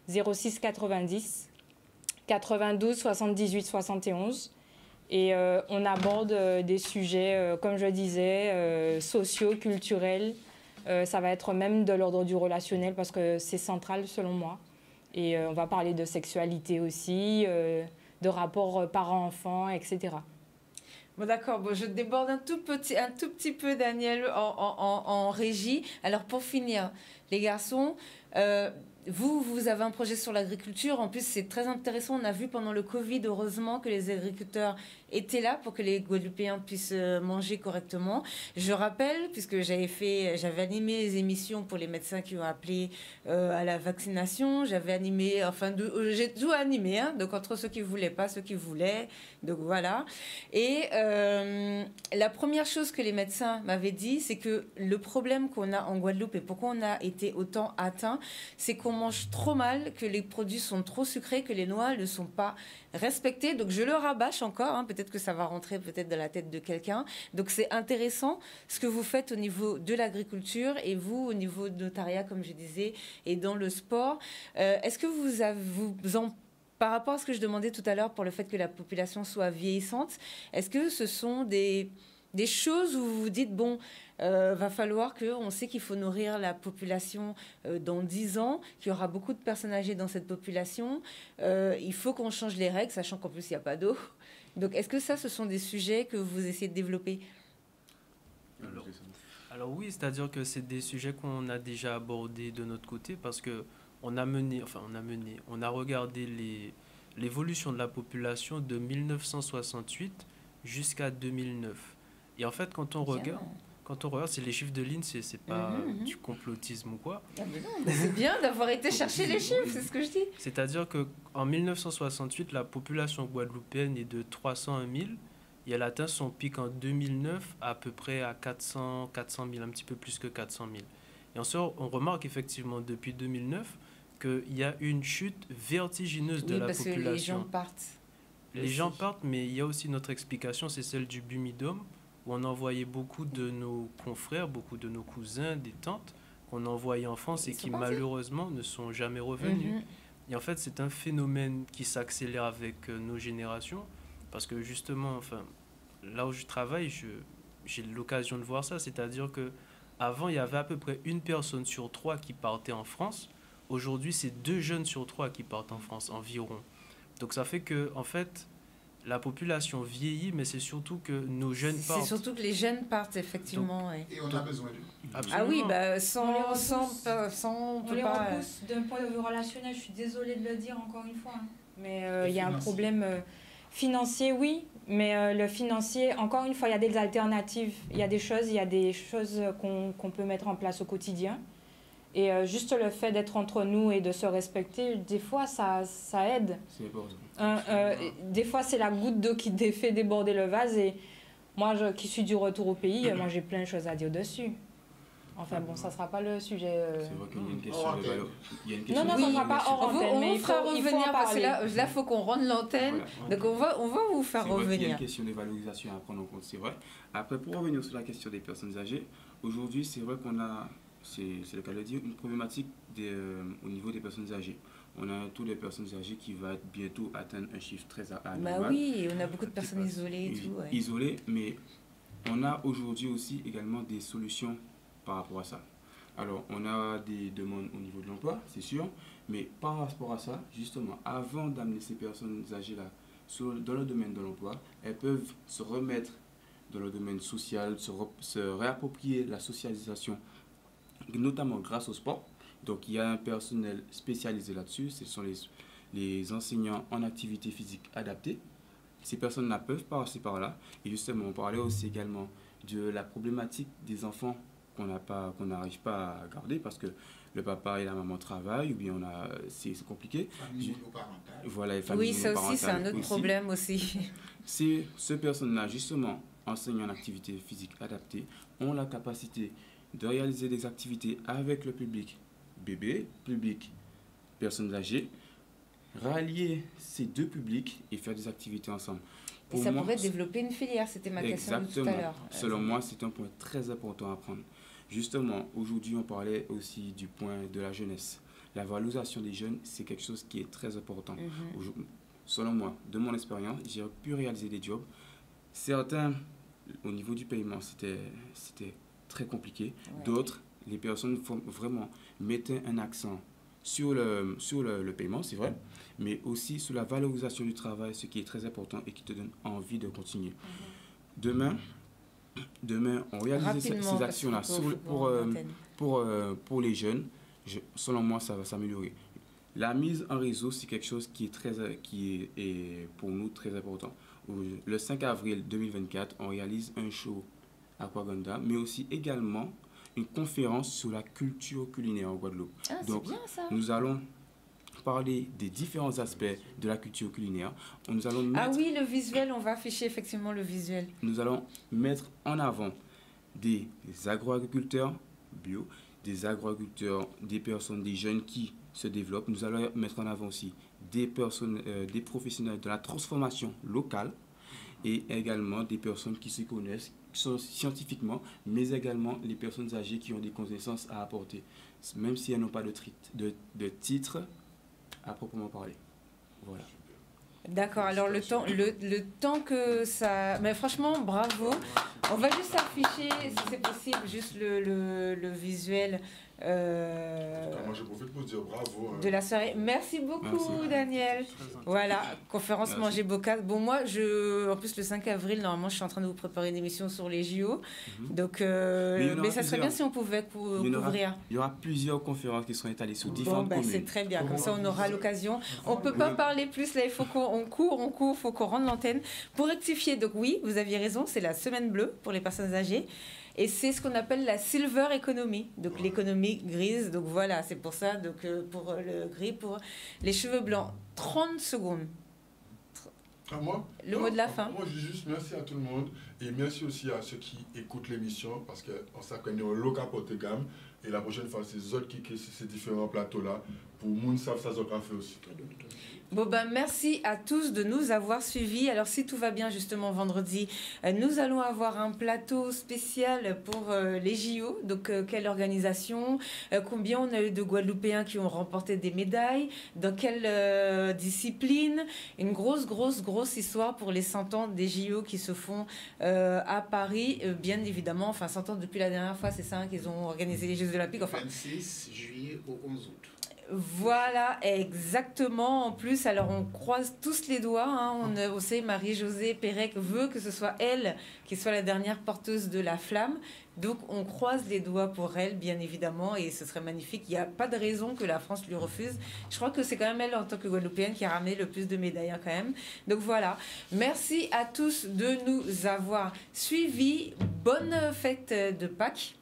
06 90 92 78 71. Et on aborde des sujets, comme je disais, sociaux, culturels. Ça va être même de l'ordre du relationnel parce que c'est central selon moi. Et on va parler de sexualité aussi, de rapports parents-enfants, etc. Bon, d'accord, bon, je déborde un tout petit peu, Daniel, en régie. Alors, pour finir, les garçons, vous avez un projet sur l'agriculture. En plus, c'est très intéressant. On a vu pendant le Covid, heureusement, que les agriculteurs étaient là pour que les Guadeloupéens puissent manger correctement. Je rappelle, puisque j'avais animé les émissions pour les médecins qui ont appelé à la vaccination. J'avais animé, j'ai tout animé, hein, donc entre ceux qui ne voulaient pas, ceux qui voulaient. Donc voilà. Et la première chose que les médecins m'avaient dit, c'est que le problème qu'on a en Guadeloupe et pourquoi on a été autant atteint, c'est qu'on mange trop mal, que les produits sont trop sucrés, que les noix ne sont pas respectées. Donc je le rabâche encore, hein, peut-être que ça va rentrer peut-être dans la tête de quelqu'un. Donc c'est intéressant ce que vous faites au niveau de l'agriculture et vous au niveau de notariat, comme je disais, et dans le sport. Est-ce que par rapport à ce que je demandais tout à l'heure pour le fait que la population soit vieillissante, est-ce que ce sont des choses où vous vous dites, bon, va falloir qu'on sait qu'il faut nourrir la population dans 10 ans, qu'il y aura beaucoup de personnes âgées dans cette population, il faut qu'on change les règles, sachant qu'en plus, il n'y a pas d'eau. Donc, est-ce que ce sont des sujets que vous essayez de développer ? Alors oui, c'est-à-dire que c'est des sujets qu'on a déjà abordés de notre côté parce que on a regardé l'évolution de la population de 1968 jusqu'à 2009. Et en fait, quand on regarde, c'est les chiffres de l'INSEE, c'est pas du complotisme ou quoi. Ah mais non, c'est bien d'avoir été chercher les chiffres, c'est ce que je dis. C'est-à-dire qu'en 1968, la population guadeloupéenne est de 301 000 et elle atteint son pic en 2009 à peu près à 400 000, un petit peu plus que 400 000. Et on remarque effectivement depuis 2009 qu'il y a une chute vertigineuse de la population. Oui, parce que les gens partent. Les gens partent, mais il y a aussi notre explication, c'est celle du Bumidum, où on envoyait beaucoup de nos confrères, beaucoup de nos cousins, des tantes, qu'on envoyait en France et qui malheureusement ne sont jamais revenus. Et en fait, c'est un phénomène qui s'accélère avec nos générations, parce que justement, là où je travaille, j'ai l'occasion de voir ça, c'est-à-dire que avant, il y avait à peu près 1 personne sur 3 qui partait en France. Aujourd'hui, c'est 2 jeunes sur 3 qui partent en France environ. Donc ça fait que, en fait, la population vieillit, mais c'est surtout que nos jeunes partent. C'est surtout que les jeunes partent, effectivement. Donc, et on a besoin d'eux. Ah oui, sans on peut pas... repousse d'un point de vue relationnel, je suis désolée de le dire encore une fois. Mais il y a un problème financier, oui. Mais le financier, encore une fois, il y a des alternatives. Il y a des choses qu'on peut mettre en place au quotidien. Et juste le fait d'être entre nous et de se respecter, des fois, ça aide. C'est important. Des fois, c'est la goutte d'eau qui fait déborder le vase. Et moi, qui suis du retour au pays, moi, j'ai plein de choses à dire dessus. Enfin, bon, ça ne sera pas le sujet. C'est vrai qu'il y a une question de valeur. Non, ça ne sera pas hors antenne, mais il faut revenir parce que là, il faut qu'on rende l'antenne. Voilà. Donc, on va vous faire revenir. Il y a une question de valorisation à prendre en compte, c'est vrai. Après, pour revenir sur la question des personnes âgées, aujourd'hui, c'est vrai qu'on a, c'est le cas de dire, une problématique au niveau des personnes âgées. On a un taux de personnes âgées qui va bientôt atteindre un chiffre très anormal. Bah oui, on a beaucoup de personnes isolées et tout. Ouais. Isolées, mais on a aujourd'hui aussi également des solutions par rapport à ça. Alors, on a des demandes au niveau de l'emploi, c'est sûr, mais par rapport à ça, justement, avant d'amener ces personnes âgées-là dans le domaine de l'emploi, elles peuvent se remettre dans le domaine social, se réapproprier la socialisation, notamment grâce au sport. Donc, il y a un personnel spécialisé là-dessus, ce sont les enseignants en activité physique adaptée. Ces personnes-là peuvent passer par là. Et justement, on parlait aussi également de la problématique des enfants qu'on n'arrive pas à garder parce que le papa et la maman travaillent ou bien c'est compliqué. Famille monoparentale. Voilà, les familles oui, ça aussi, c'est un autre aussi. problème aussi. Ces personnes-là, justement, enseignant en activité physique adaptée, ont la capacité de réaliser des activités avec le public bébé, public personnes âgées, rallier ces deux publics et faire des activités ensemble. Et ça pourrait développer une filière, c'était ma question de tout à l'heure. Selon moi, c'est un point très important à prendre. Justement, aujourd'hui, on parlait aussi du point de la jeunesse. La valorisation des jeunes, c'est quelque chose qui est très important. Selon moi, de mon expérience, j'ai pu réaliser des jobs. Certains, au niveau du paiement, c'était très compliqué. Ouais. D'autres, les personnes vraiment mettaient un accent sur le paiement, c'est vrai, mais aussi sur la valorisation du travail, ce qui est très important et qui te donne envie de continuer. Demain, on réalise ces actions-là pour les jeunes. Selon moi, ça va s'améliorer. La mise en réseau, c'est quelque chose qui est pour nous très important. Le 5 avril 2024, on réalise un show à Kwaganda, mais aussi également une conférence sur la culture culinaire en Guadeloupe. Ah, donc, bien, ça. Nous allons parler des différents aspects de la culture culinaire. Ah oui, le visuel, on va afficher effectivement le visuel. Nous allons mettre en avant des agroagriculteurs bio, des agroagriculteurs, des personnes, des jeunes qui se développent. Nous allons mettre en avant aussi des personnes, des professionnels de la transformation locale et également des personnes qui se connaissent scientifiquement, mais également les personnes âgées qui ont des connaissances à apporter, même si elles n'ont pas de titre à proprement parler. Voilà. D'accord, alors le temps que ça... Mais franchement, bravo. On va juste afficher, si c'est possible, juste le visuel moi, je profite pour dire bravo. De la soirée. Merci beaucoup, merci. Daniel. Voilà, conférence Manger Bocas. Bon, moi, en plus, le 5 avril, normalement, je suis en train de vous préparer une émission sur les JO. Donc, mais ça serait bien si on pouvait couvrir. Il y aura plusieurs conférences qui seront étalées sur différentes communes. C'est très bien, comme ça, on aura l'occasion. On ne peut pas parler plus, là, il faut qu'on court, il faut qu'on rende l'antenne. Pour rectifier, donc oui, vous aviez raison, c'est la semaine bleue pour les personnes âgées. Et c'est ce qu'on appelle la silver economy, donc l'économie grise. Donc voilà, c'est pour ça, donc pour le gris, pour les cheveux blancs. 30 secondes. Le mot de la fin. Moi, je dis juste merci à tout le monde et merci aussi à ceux qui écoutent l'émission parce qu'on s'est connu au local Portegam et la prochaine fois, c'est les autres qui ces différents plateaux-là pour moun savent ça fait aussi. Bon merci à tous de nous avoir suivis. Alors si tout va bien justement vendredi, nous allons avoir un plateau spécial pour les JO. Donc quelle organisation, combien on a eu de Guadeloupéens qui ont remporté des médailles, dans quelle discipline. Une grosse histoire pour les 100 ans des JO qui se font à Paris, bien évidemment. Enfin 100 ans depuis la dernière fois, c'est ça qu'ils ont organisé les Jeux olympiques. Enfin, 26 juillet au 11 août. Voilà, exactement. En plus, alors on croise tous les doigts. On sait, Marie-Josée Pérec veut que ce soit elle qui soit la dernière porteuse de la flamme. Donc, on croise les doigts pour elle, bien évidemment, et ce serait magnifique. Il n'y a pas de raison que la France lui refuse. Je crois que c'est quand même elle, en tant que Guadeloupéenne, qui a ramené le plus de médailles, quand même. Donc, voilà. Merci à tous de nous avoir suivis. Bonne fête de Pâques.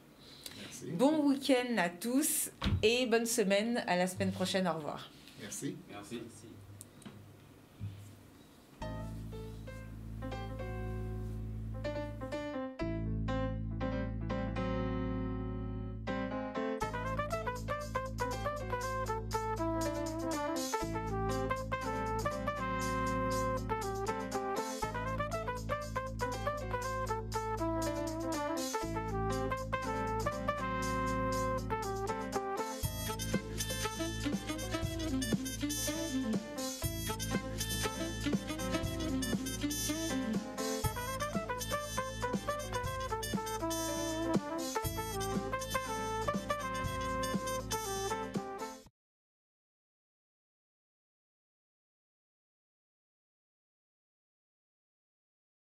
Bon week-end à tous et bonne semaine. À la semaine prochaine. Au revoir. Merci. Merci.